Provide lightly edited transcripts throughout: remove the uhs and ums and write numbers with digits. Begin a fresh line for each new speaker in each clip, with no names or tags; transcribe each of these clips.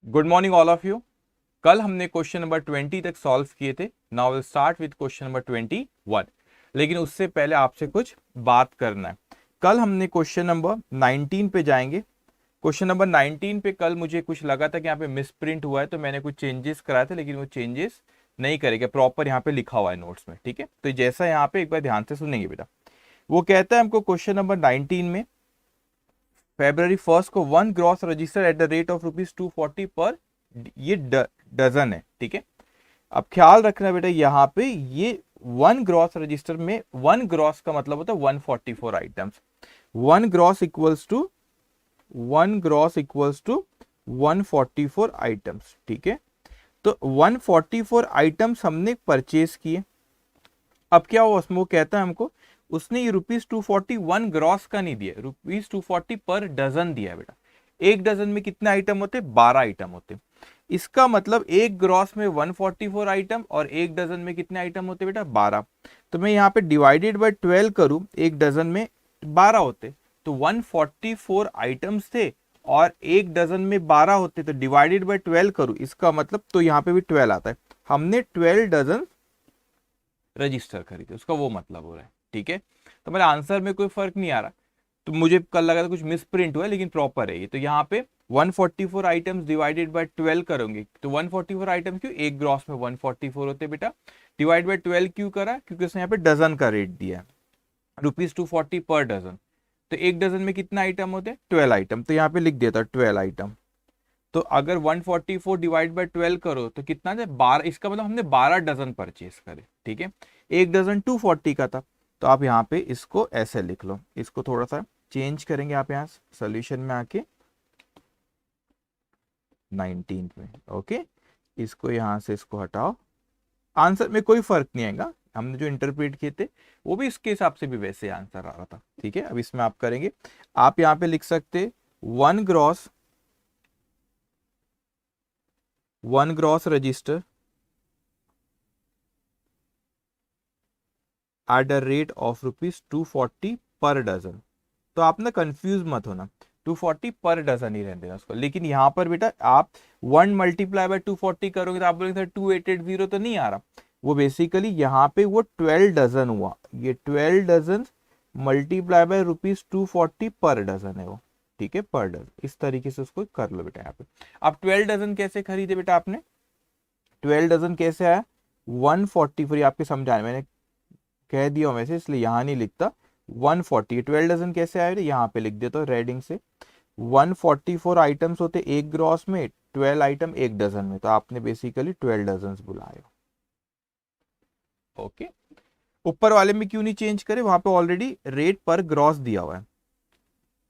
Good morning all of you. कल हमने question number 20 तक सॉल्व किए थे। Now will start with question number 21। लेकिन उससे पहले आपसे कुछ बात करना है। कल हमने क्वेश्चन नंबर 19 पे जाएंगे। क्वेश्चन नंबर 19 पे कल मुझे कुछ लगा था कि यहाँ पे मिस प्रिंट हुआ है, तो मैंने कुछ चेंजेस कराए थे, लेकिन वो चेंजेस नहीं करेंगे, प्रॉपर यहाँ पे लिखा हुआ है नोट्स में। ठीक है, तो जैसा यहाँ पे एक बार ध्यान से सुनेंगे बेटा। वो कहता है हमको क्वेश्चन नंबर 19 में February 1 को one gross register at the rate of ₹240 पर ये डजन है। ठीक है, अब ख्याल रखना बेटा, यहाँ पे ये वन ग्रॉस रजिस्टर में वन ग्रॉस का मतलब होता है 144 items. One gross equals to 144 items. ठीक है, तो 144 आइटम्स हमने परचेज किए। अब क्या हुआ उसमें, वो कहता है हमको उसने ये ₹241 ग्रॉस का नहीं दिया, ₹240 पर डजन दिया है बेटा। एक डजन में कितने आइटम होते, 12 आइटम होते। इसका मतलब एक ग्रॉस में 144 आइटम और एक डजन में कितने आइटम होते बेटा, 12। तो मैं यहाँ पे डिवाइडेड बाय 12 करूं, एक डजन में 12 होते, तो 144 आइटम्स थे और एक डजन में 12 होते, तो डिवाइडेड बाय 12 करूं, इसका मतलब तो यहाँ पे भी 12 आता है। हमने 12 डजन रजिस्टर खरीदे, उसका वो मतलब हो रहा है। ठीक है, तो मेरे आंसर में कोई फर्क नहीं आ रहा। तो मुझे कल लगा था कुछ मिस प्रिंट हुआ है, लेकिन प्रॉपर है ये। तो यहाँ पे 144 आइटम्स डिवाइडेड बाय 12 करोगे, तो 144 आइटम क्यों, एक ग्रॉस में 144 होते बेटा। डिवाइड बाय 12 क्यों करा, क्योंकि उसने यहाँ पे डजन का रेट दिया है, ₹240 पर डजन। तो एक डजन में कितना आइटम होते हैं, 12 आइटम। तो यहाँ पे लिख देता 12 आइटम। तो अगर 144 डिवाइड बाय 12 करो तो कितना है, 12। इसका मतलब हमने 12 डजन परचेज करे। ठीक है, एक डजन 240 का था, तो आप यहाँ पे इसको ऐसे लिख लो। इसको थोड़ा सा चेंज करेंगे आप यहाँ सोल्यूशन में आके 19 में। ओके, इसको यहाँ से इसको हटाओ, आंसर में कोई फर्क नहीं आएगा। हमने जो इंटरप्रेट किए थे वो भी इसके हिसाब से भी वैसे आंसर आ रहा था। ठीक है, अब इसमें आप करेंगे, आप यहाँ पे लिख सकते one gross register at the rate of ₹240 per dozen. तो आप ना कंफ्यूज मत होना, 240 पर डजन ही रहने देना उसको। लेकिन यहाँ पर बेटा आप 1 मल्टीप्लाई बाय 240 करोगे तो आप बोलेंगे सर 2880 तो नहीं आ रहा। वो बेसिकली यहाँ पे वो 12 डजन हुआ, ये 12 dozen multiply by ₹240 per dozen है वो। ठीक है, पर डजन, इस तरीके से उसको कर लो बेटा। यहाँ पे आप 12 डजन कैसे खरीदे बेटा आपने, 12 डजन कैसे आया, 144 आपके समझाने मैंने कह दिया हूं वैसे, इसलिए यहां नहीं लिखता। 140 12 डजन कैसे आए, यहाँ पे लिख देता हूँ रेडिंग से। 144 आइटम्स होते एक ग्रॉस में, 12 आइटम एक डजन में, तो आपने बेसिकली 12 डजन बुलाए। ओके, ऊपर वाले में क्यों नहीं चेंज करे, वहां पे ऑलरेडी रेट पर ग्रॉस दिया हुआ है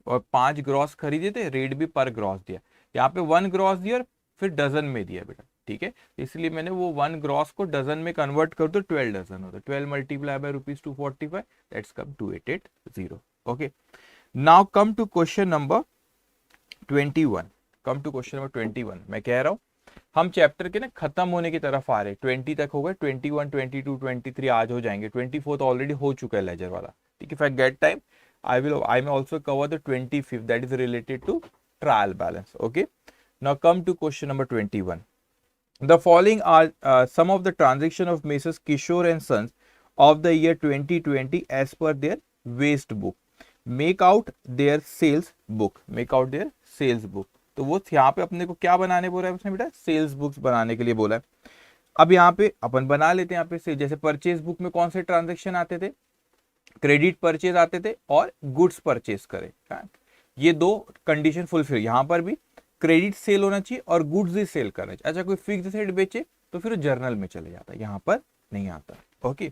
और 5 ग्रॉस खरीदे थे, रेट भी पर ग्रॉस दिया। यहाँ पे 1 ग्रॉस दिया और फिर डजन में दिया बेटा। ठीक है, इसलिए मैंने वो 1 ग्रॉस को डजन में कन्वर्ट कर दो, 12 डजन होता है। 12 multiply by ₹245, that's come 2880। Okay, now come to question number 21। Come to question number 21। मैं कह रहा हूं हम चैप्टर के ना खत्म होने की तरफ आ रहे हैं। 20 तक हो गए, 21 22 23 आज हो जाएंगे, 24 तो ऑलरेडी हो चुका है लेजर वाला। ठीक है, if I get time I may also cover the 25th, that is related to trial balance. Okay, now come to question number 21. The following are some of the transaction of Messrs Kishore and Sons of the year 2020 as per their waste book. Make out their sales book. Make out their sales book. तो वो यहाँ पे अपने को क्या बनाने बोला है उसने बेटा, सेल्स बुक्स बनाने के लिए बोला है। अब यहाँ पे अपन बना लेते हैं। यहाँ पे जैसे परचेज बुक में कौन से ट्रांजेक्शन आते थे, क्रेडिट परचेज आते थे और गुड्स परचेज करे। ये दो कंडीशन फुलफिल, यहां पर भी क्रेडिट सेल होना चाहिए और गुड्स ही सेल करना चाहिए। अच्छा, कोई फिक्स रेट बेचे तो फिर जर्नल में चले जाता है, यहां पर नहीं आता। ओके,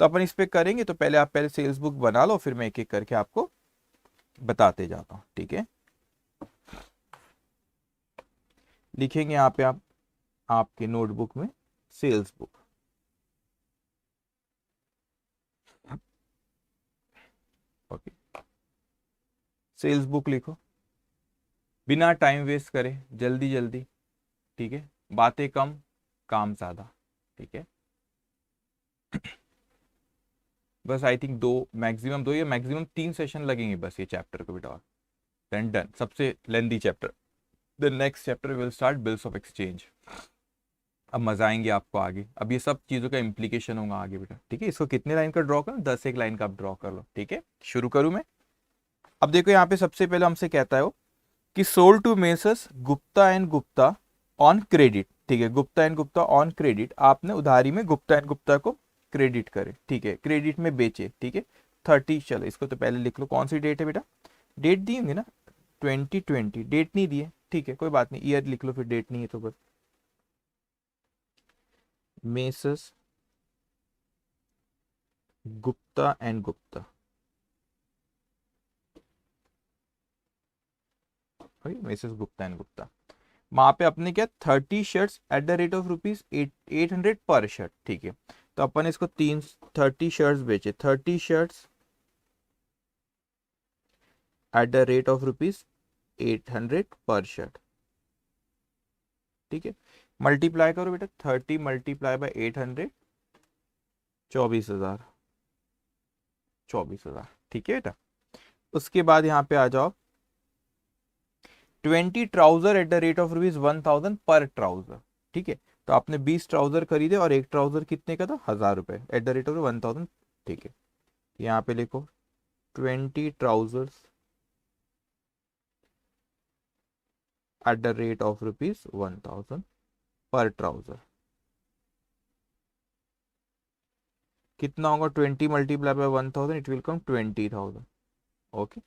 तो अपन इस पे करेंगे। तो पहले आप पहले सेल्स बुक बना लो, फिर मैं एक एक करके आपको बताते जाता हूं। ठीक है, लिखेंगे यहाँ पे आप आपके नोटबुक में sales book. Okay, sales book लिखो, बिना टाइम वेस्ट करे, जल्दी जल्दी। ठीक है, बातें कम काम ज्यादा। ठीक है, बस आई थिंक दो या मैक्सिमम 3 सेशन लगेंगे बस ये चैप्टर को बेटा, देन डन। सबसे lengthy chapter the next chapter will start bills of exchange. अब मजा आएंगे आपको आगे, अब ये सब चीजों का इम्प्लीकेशन होगा आगे बेटा, ठीक है। इसको कितने लाइन का ड्रॉ करो, 10 एक लाइन का आप ड्रॉ कर लो, ठीक है। शुरू करूं मैं। अब देखो यहाँ पे सबसे पहले हमसे कहता है वो कि sold to messrs Gupta and Gupta on credit, ठीक है। Gupta and Gupta on credit, आपने उधारी में गुप्ता एंड गुप्ता को क्रेडिट करे, ठीक है, क्रेडिट में बेचे, ठीक है। 30, चलो इसको तो पहले लिख लो, कौन सी डेट है बेटा, डेट दी होंगी ना 2020, डेट नहीं दी है, ठीक है, कोई बात नहीं, ईयर लिख लो फिर, डेट नहीं है तो बस। Messrs Gupta and Gupta, messrs Gupta and Gupta, वहां पे अपने क्या 30 shirts eight the rate of rupees 800 per shirt, ठीक है। तो अपन इसको 30 शर्ट्स बेचे, 30 shirts eight the rate of rupees 800 per shirt, ठीक है। मल्टीप्लाई करो बेटा, 30 मल्टीप्लाई बाय 800, 24,000, 24,000, ठीक है बेटा। उसके बाद यहाँ पे आ जाओ, 20 trouser eight the rate of rupees 1,000 पर ट्राउजर, ठीक है। तो आपने 20 ट्राउजर खरीदे और एक ट्राउजर कितने का था, 1,000 रुपए, एट द रेट ऑफ 1,000, ठीक है। यहाँ पे लिखो 20 trousers eight the rate of rupees 1,000 पर ट्राउजर, कितना होगा, 20 multiply by 1,000, it will come 20,000, okay.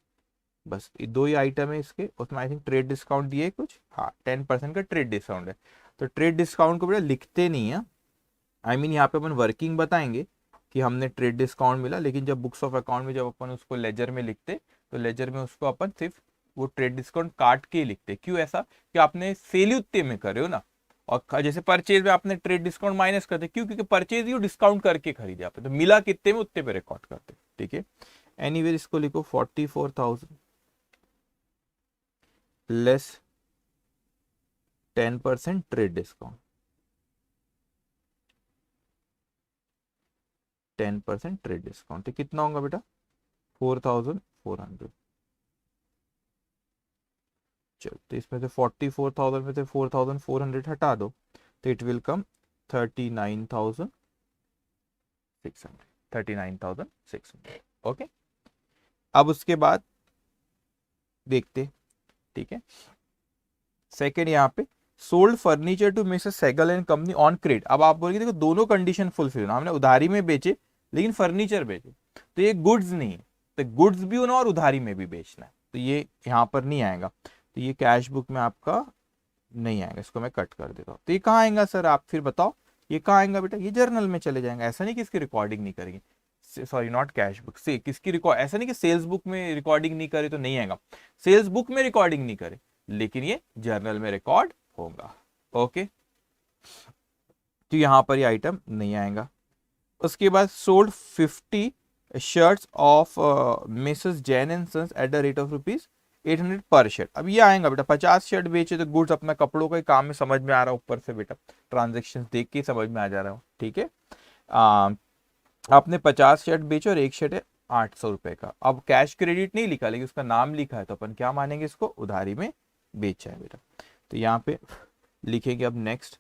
बस ये दो ही आइटम है इसके, उसमें आई थिंक ट्रेड डिस्काउंट दिए कुछ, हाँ 10% का ट्रेड डिस्काउंट है। तो ट्रेड डिस्काउंट को बेटा लिखते नहीं है, आई मीन यहाँ पे अपन वर्किंग बताएंगे कि हमने ट्रेड डिस्काउंट मिला, लेकिन जब बुक्स ऑफ अकाउंट में जब अपन उसको लेजर में लिखते, तो लेजर में उसको अपन सिर्फ वो ट्रेड डिस्काउंट काट के लिखते। क्यों ऐसा, कि आपने सेल ही उतने में करे हो ना, और जैसे परचेज में आपने ट्रेड डिस्काउंट माइनस करते, क्यों, क्योंकि परचेज ही डिस्काउंट करके खरीदे आपने, तो मिला कितने में उतने पे रिकॉर्ड करते, ठीक है। एनीवे इसको लिखो 44,000 less 10% trade discount, 10% trade discount, तो कितना होगा बेटा, 4,400। चलो तो इसमें से 44,000 में से 4,400 हटा दो, तो इट विल कम 39,600, 39,600, ओके। अब उसके बाद देखते, ठीक है। सेकेंड यहाँ पे sold furniture to Mrs Sehgal and company on credit. अब आप बोलेंगे देखो दोनों कंडीशन फुलफिल होना, हमने उधारी में बेचे लेकिन फर्नीचर बेचे, तो ये गुड्स नहीं है, तो गुड्स भी होना और उधारी में भी बेचना है, तो ये यहाँ पर नहीं आएगा, तो ये कैश बुक में आपका नहीं आएगा, इसको मैं कट कर देता हूँ। तो ये कहाँ आएगा सर, आप फिर बताओ, ये कहाँ आएगा बेटा, ये जर्नल में चले जाएंगे, ऐसा नहीं कि इसकी रिकॉर्डिंग नहीं करेंगे, सॉरी नॉट कैश बुक से, किसकी रिकॉर्ड, ऐसा नहीं कि सेल्स बुक में रिकॉर्डिंग नहीं करे तो नहीं आएगा, सेल्स बुक में रिकॉर्डिंग नहीं करे लेकिन ये जर्नल में रिकॉर्ड होगा, ओके। तो यहां पर ये आइटम नहीं आएगा। उसके बाद sold 50 shirts of Mrs Jain and sons at the rate of rupees 800 per shirt. अब ये आएगा बेटा, 50 शर्ट बेचे तो गुड्स अपना कपड़ों का ही काम में समझ में आ रहा है, ऊपर से बेटा ट्रांजेक्शन देख के समझ में आ जा रहा हो, ठीक है। आपने 50 शर्ट बेचे और एक शर्ट है 800 रुपए का, अब कैश क्रेडिट नहीं लिखा लेकिन उसका नाम लिखा है, तो अपन क्या मानेंगे, इसको उधारी में बेचा है बेटा। तो यहाँ पे लिखेंगे, अब नेक्स्ट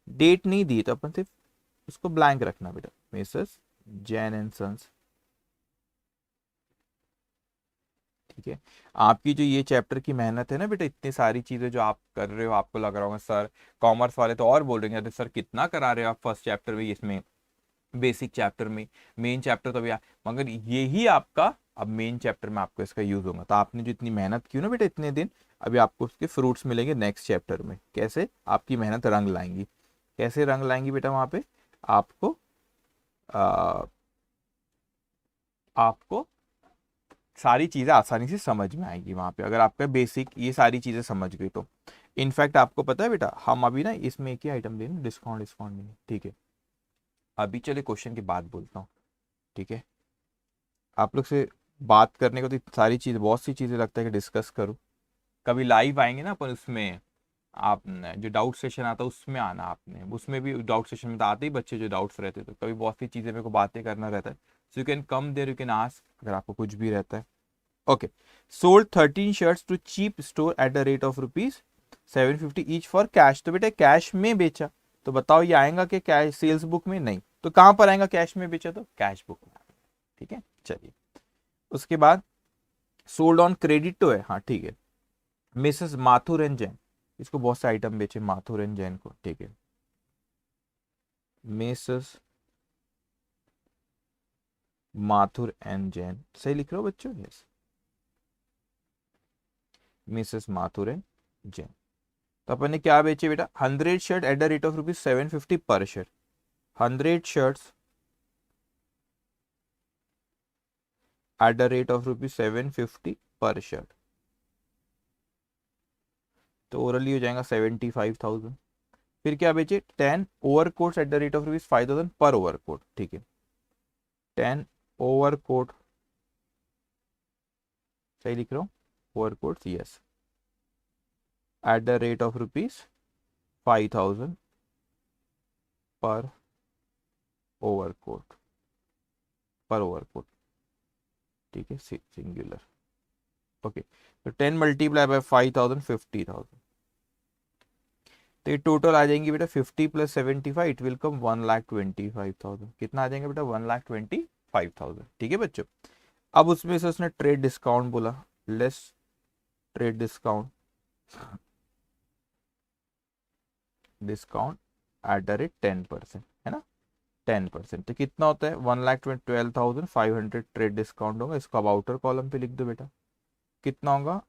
डेट नहीं दी तो अपन सिर्फ उसको ब्लैंक रखना बेटा, मिसेस जैन एंड सन्स, ठीक है। आपकी जो ये चैप्टर की मेहनत है ना बेटा, इतनी सारी चीजें जो आप कर रहे हो, आपको लग रहा होगा सर कॉमर्स वाले तो और बोल रहे हैं, अरे सर कितना करा रहे हो आप फर्स्ट चैप्टर में, इसमें बेसिक चैप्टर में, मेन चैप्टर तो भैया, मगर यही आपका अब मेन चैप्टर में आपको इसका यूज होगा। तो आपने जो इतनी मेहनत की ना बेटा इतने दिन, अभी आपको उसके फ्रूट्स मिलेंगे नेक्स्ट चैप्टर में, कैसे आपकी मेहनत रंग लाएंगी, कैसे रंग लाएंगी बेटा, वहां पे आपको आपको सारी चीजें आसानी से समझ में आएगी वहां पे, अगर आपका बेसिक ये सारी चीजें समझ गई तो। इनफैक्ट आपको पता है बेटा, हम अभी ना इसमें एक ही आइटम लेंगे, डिस्काउंट डिस्काउंट नहीं, ठीक है। अभी चले क्वेश्चन की बात बोलता हूँ, ठीक है। आप लोग से बात करने को तो सारी चीज, बहुत सी चीजें लगता है कि डिस्कस करूँ, कभी लाइव आएंगे ना अपन उसमें, आप जो डाउट सेशन आता है उसमें आना आपने, उसमें भी डाउट सेशन में तो आते ही बच्चे जो डाउट्स रहते हैं, तो कभी बहुत सी चीजें मेरे को बातें करना रहता है, so you can come there, you can ask अगर आपको कुछ भी रहता है, okay. Sold 13 shirts to cheap store at the rate of rupees 750 each for cash. तो बेटा कैश में बेचा, तो बताओ ये आएगा कि कैश सेल्स बुक में? नहीं। तो कहां पर आएगा? कैश में बेचा तो कैश बुक में। ठीक है, चलिए। उसके बाद सोल्ड ऑन क्रेडिट तो है, हाँ ठीक है। मिसेस माथुर एंड जैन, इसको बहुत से आइटम बेचे माथुर एंड जैन को, ठीक है। मिसेस माथुर एंड जैन, सही लिख रहे हो बच्चों? Yes, Mrs Mathur and Jain. तो अपन ने क्या बेचे बेटा? 100 shirt eight the rate of rupees 750 पर shirt. 100 shirts eight the rate of rupees 750 पर शर्ट, तो ओरली हो जाएगा 75,000। फिर क्या बेचे? 10 over quotes eight the rate of rupees 5,000 पर ओवर कोट, ठीक है। 10 ओवर कोट, सही लिख रहा हूँ? Over quotes, yes, eight the rate of rupees 5,000 पर ओवर कोट, पर ओवर कोट, ठीक है, सिंगुलर। ओके, तो 10 मल्टीप्लाई बाय 5,000, 50,000। तो ये टोटल आ जाएंगे बेटा 50 प्लस 75, इट विल कम 1,25,000। कितना आ जाएंगे बेटा? 1,25,000। ठीक है बच्चों। अब उसमें से उसने ट्रेड डिस्काउंट बोला, less trade discount, discount at the rate 10%, है ना, 10%। तो कितना होता है? 1,12,500 ट्रेड डिस्काउंट होगा। इसको अब आउटर कॉलम पे लिख दो बेटा। कितना होगा?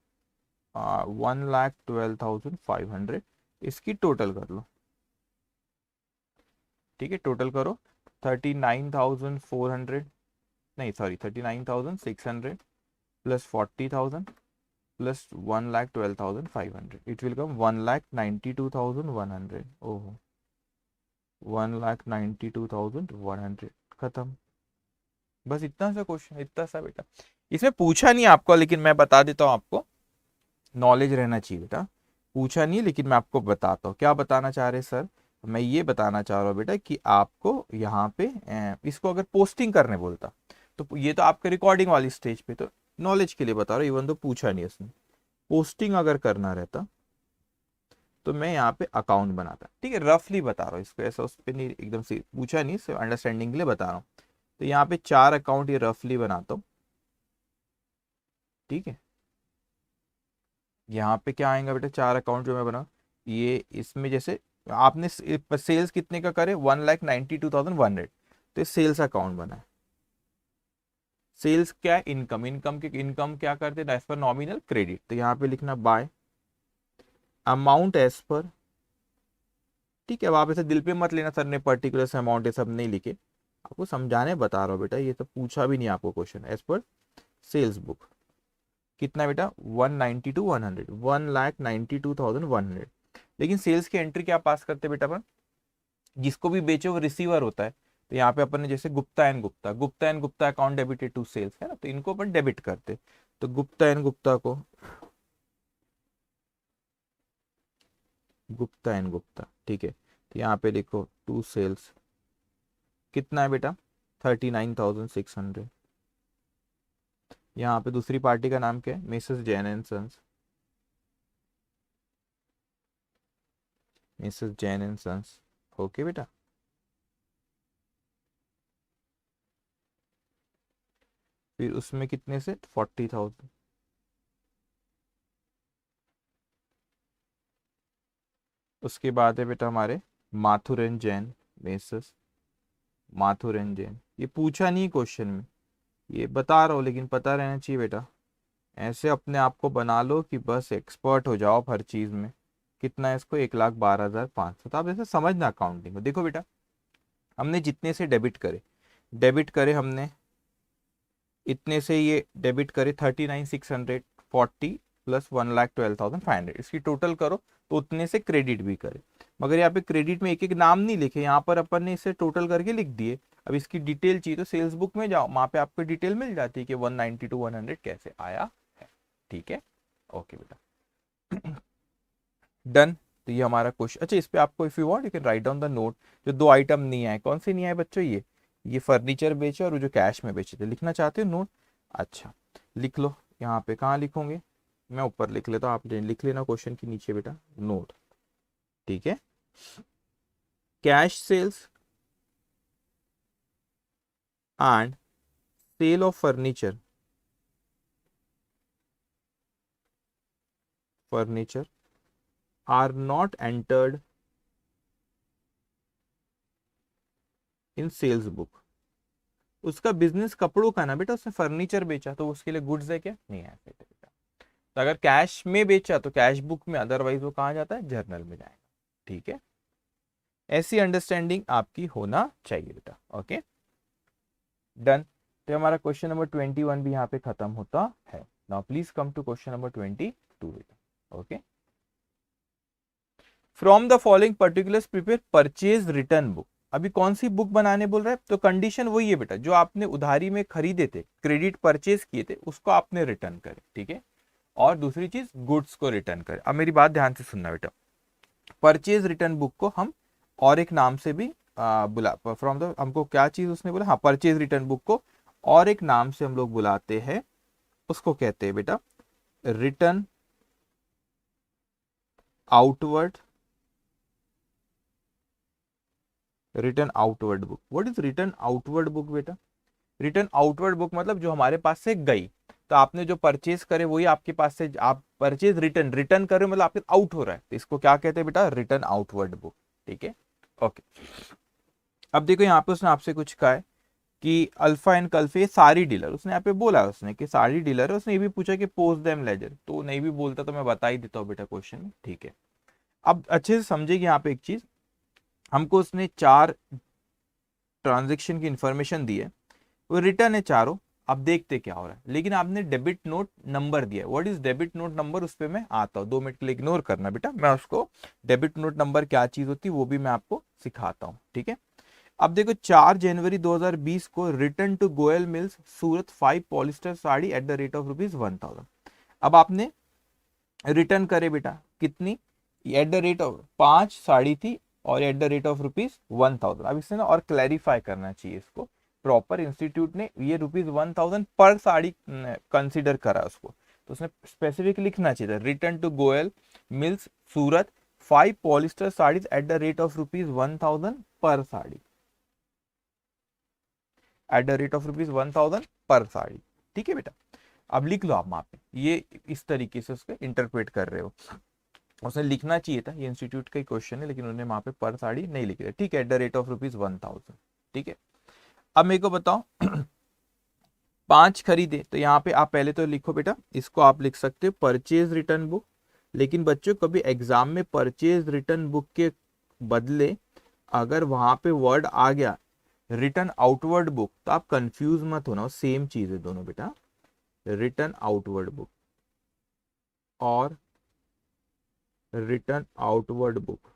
1,12,500। इसकी टोटल कर लो, ठीक है, टोटल करो। 39,400, नहीं sorry 39,600 plus 40,000 plus 1,12,500, it will come 1,92,100। ओहो, 1,92,100। खत्म। बस इतना सा क्वेश्चन, इतना सा बेटा। इसमें पूछा नहीं आपको, लेकिन मैं बता देता हूँ आपको, नॉलेज रहना चाहिए बेटा। पूछा नहीं लेकिन मैं आपको बताता हूँ। क्या बताना चाह रहे सर? मैं ये बताना चाह रहा हूँ बेटा कि आपको यहाँ पे इसको अगर पोस्टिंग करने बोलता, तो ये तो आपके रिकॉर्डिंग वाली स्टेज पे, तो नॉलेज के लिए बता रहा हूँ, इवन तो पूछा नहीं इसने। पोस्टिंग अगर करना रहता तो मैं यहाँ पे अकाउंट बनाता, ठीक है, रफली बता रहा हूँ इसको, ऐसा उस पर नहीं, एकदम से पूछा नहीं, सिर्फ अंडरस्टैंडिंग के लिए बता रहा हूँ। तो यहाँ पे 4 अकाउंट ये रफली बनाता हूँ, ठीक है। यहाँ पे क्या आएगा बेटा? 4 अकाउंट जो मैं बना, ये इसमें जैसे आपने सेल्स कितने का करे? 1,92,100, तो सेल्स अकाउंट बना है। सेल्स क्या है? इनकम। इनकम के इनकम क्या करते हैं? As per nominal credit. तो यहाँ पे लिखना बाय अमाउंट एज पर, ठीक है। अब आप ऐसे दिल पे मत लेना, सर ने पर्टिकुलर से अमाउंट ये सब नहीं लिखे, आपको समझाने बता रहा हूँ बेटा, ये सब पूछा भी नहीं आपको question. As per sales book कितना बेटा? 1,92,100, 1,92,100। लेकिन सेल्स की एंट्री क्या पास करते बेटा अपन? जिसको भी बेचे वो रिसीवर होता है। तो यहाँ पे अपन ने जैसे Gupta and Gupta, Gupta and Gupta account debited to sales, है ना, तो इनको अपन डेबिट करते। तो गुप्ता एंड गुप्ता को, गुप्ता एंड गुप्ता, ठीक है। तो यहाँ पे लिखो टू सेल्स, कितना है बेटा? 39,600। यहाँ पे दूसरी पार्टी का नाम क्या है? Mrs Jain and sons, Mrs Jain and sons. Okay बेटा। फिर उसमें कितने से? 40,000। उसके बाद है बेटा हमारे Mathur and Jain, Mrs Mathur and Jain. ये पूछा नहीं क्वेश्चन में, ये बता रहा हूँ, लेकिन पता रहना चाहिए बेटा। ऐसे अपने आप को बना लो कि बस एक्सपर्ट हो जाओ हर चीज में। कितना है इसको? 1,12,500। तो आप ऐसे समझना अकाउंटिंग को। देखो बेटा, हमने जितने से डेबिट करे हमने, इतने से ये डेबिट करे 39,640 प्लस 1,12,500, इसकी टोटल करो तो उतने से क्रेडिट भी करे। मगर यहाँ पे क्रेडिट में एक एक नाम नहीं लिखे, यहाँ पर अपन ने इसे टोटल करके लिख दिए। अब इसकी डिटेल चाहिए तो सेल्स बुक में जाओ, वहां पे आपको डिटेल मिल जाती है कि 192 100 कैसे आया है। ठीक है, ओके बेटा। डन। तो ये हमारा क्वेश्चन। अच्छा, इस पे आपको if you want you can write down the note. जो 2 आइटम नहीं आए, कौन से नहीं आए बच्चों? ये फर्नीचर बेचे और वो जो कैश में बेचे थे, लिखना चाहते हो नोट? अच्छा लिख लो। यहाँ पे कहाँ लिखोगे? मैं ऊपर लिख लेता हूँ, आप लिख लेना क्वेश्चन के नीचे बेटा नोट, ठीक है। Cash sales and sale of furniture are not entered in sales book। उसका बिजनेस कपड़ों का ना बेटा, उसने फर्नीचर बेचा तो उसके लिए गुड्स है क्या? नहीं है बेटा। तो अगर कैश में बेचा तो कैश बुक में, अदरवाइज वो कहाँ जाता है? जर्नल में जाएगा, ठीक है। ऐसी अंडरस्टैंडिंग आपकी होना चाहिए बेटा, ओके डन। तो हमारा क्वेश्चन नंबर 21 भी यहाँ पे खत्म होता है। Now please come to question number 22 बेटा, ओके। From the following particulars prepare purchase return book. अभी कौन सी बुक बनाने बोल रहा है? तो कंडीशन वही है बेटा, जो आपने उधारी में खरीदे थे, क्रेडिट परचेज किए थे, उसको आपने रिटर्न करे, ठीक है। और दूसरी चीज गुड्स को रिटर्न करे। अब मेरी बात ध्यान से सुनना बेटा, परचेज रिटर्न बुक को हम और एक नाम से भी बुला, फ्रॉम द, हमको क्या चीज उसने बोला, हाँ परचेज रिटर्न बुक को और एक नाम से हम लोग बुलाते हैं, उसको कहते हैं बेटा return outward, return outward book. What is return outward book बेटा? रिटर्न आउटवर्ड बुक मतलब जो हमारे पास से गई, तो आपने जो परचेज करे वही आपके पास से, आप परचेज रिटर्न रिटर्न कर रहे हो मतलब आपके आउट हो रहा है, तो इसको क्या कहते हैं बेटा? रिटर्न आउटवर्ड बुक, ठीक है, ओके। अब देखो यहाँ पे उसने आपसे कुछ कहा है कि अल्फा एंड कल्फे सारी डीलर, उसने यहाँ पे बोला है उसने कि सारी डीलर है, उसने ये भी पूछा कि पोस्ट देम लेजर, तो नहीं भी बोलता तो मैं बता ही देता हूँ बेटा क्वेश्चन में, ठीक है। अब अच्छे से समझेगी यहाँ पे एक चीज, हमको उसने 4 ट्रांजेक्शन की इंफॉर्मेशन दी है, वो रिटर्न है चारों। अब देखते क्या हो रहा है, लेकिन आपने डेबिट नोट नंबर दिया है। What is debit note number? उस पर मैं आता हूँ, 2 मिनट के लिए इग्नोर करना बेटा, मैं उसको डेबिट नोट नंबर क्या चीज होती है वो भी मैं आपको सिखाता हूँ, ठीक है। अब देखो 4 जनवरी 2020 को return to Goyal mills Surat 5 polyester sari at the rate of ₹1000। अब आपने रिटर्न करे बेटा कितनी? At the rate of 5 sari थी और एट द रेट ऑफ ₹1000। अब इसने ना और क्लैरिफाई करना चाहिए इसको, प्रॉपर इंस्टीट्यूट ने ये ₹1000 पर साड़ी कंसीडर करा उसको, तो उसने स्पेसिफिक लिखना चाहिए था return to Goyal mills Surat 5 polyester saris at the rate of ₹1000 per sari, at the rate of ₹1000 per sari, ठीक है बेटा। अब लिख लो आप वहां पे, ये इस तरीके से उसको इंटरप्रेट कर रहे हो, उसने लिखना चाहिए था, ये इंस्टीट्यूट का ही क्वेश्चन है, लेकिन उन्होंने वहां पे पर साड़ी नहीं लिखा, ठीक है, एट द रेट ऑफ ₹1000, ठीक है। अब मेरे को बताओ 5 खरीदे, तो यहाँ पे आप पहले तो लिखो बेटा, इसको आप लिख सकते हो परचेज रिटर्न बुक, लेकिन बच्चों कभी एग्जाम में परचेज रिटर्न बुक के बदले अगर वहां पे वर्ड आ गया रिटर्न आउटवर्ड बुक, तो आप कंफ्यूज मत होना, सेम चीज है दोनों बेटा, रिटर्न आउटवर्ड बुक और रिटर्न आउटवर्ड बुक,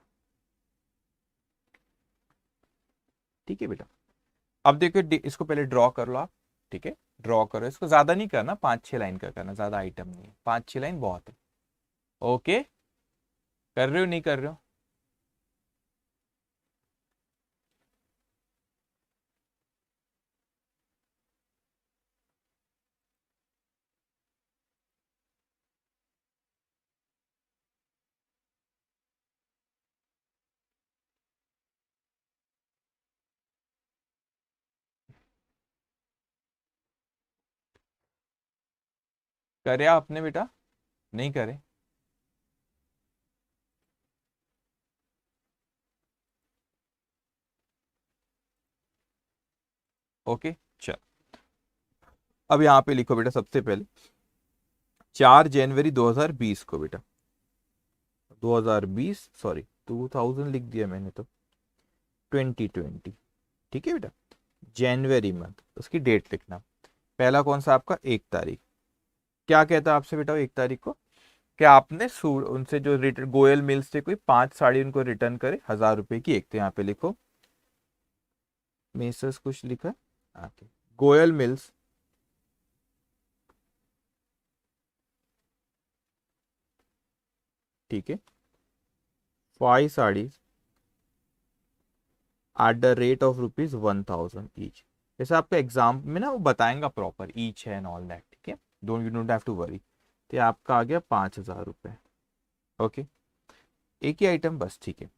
ठीक है बेटा। अब देखो इसको पहले ड्रॉ कर लो आप, ठीक है, ड्रॉ करो इसको, ज्यादा नहीं करना, 5-6 लाइन का करना, ज्यादा आइटम नहीं है, 5-6 लाइन बहुत है, ओके। कर रहे हो नहीं कर रहे हो? करे आपने बेटा? नहीं करे? ओके चल, अब यहाँ पे लिखो बेटा सबसे पहले 4 जनवरी 2020 को बेटा, 2020 सॉरी 2000 लिख दिया मैंने तो, 2020, ठीक है बेटा। जनवरी मंथ, उसकी डेट लिखना, पहला कौन सा आपका 1 तारीख। क्या कहता है आपसे बेटा 1 तारीख को? क्या आपने उनसे जो गोयल मिल्स से कोई 5 साड़ी उनको रिटर्न करे, ₹1000 की एक, तो यहाँ पे लिखो मेसर्स कुछ लिखा है आके, गोयल मिल्स ठीक है 5 saris at the rate of ₹1000 each. जैसे आपका एग्जाम में ना वो बताएंगा प्रॉपर ईच है एंड ऑल दैट, ठीक है, don't you don't have to worry. तो ये आपका आ गया 5,000 रुपये। ओके, एक ही आइटम बस, ठीक है।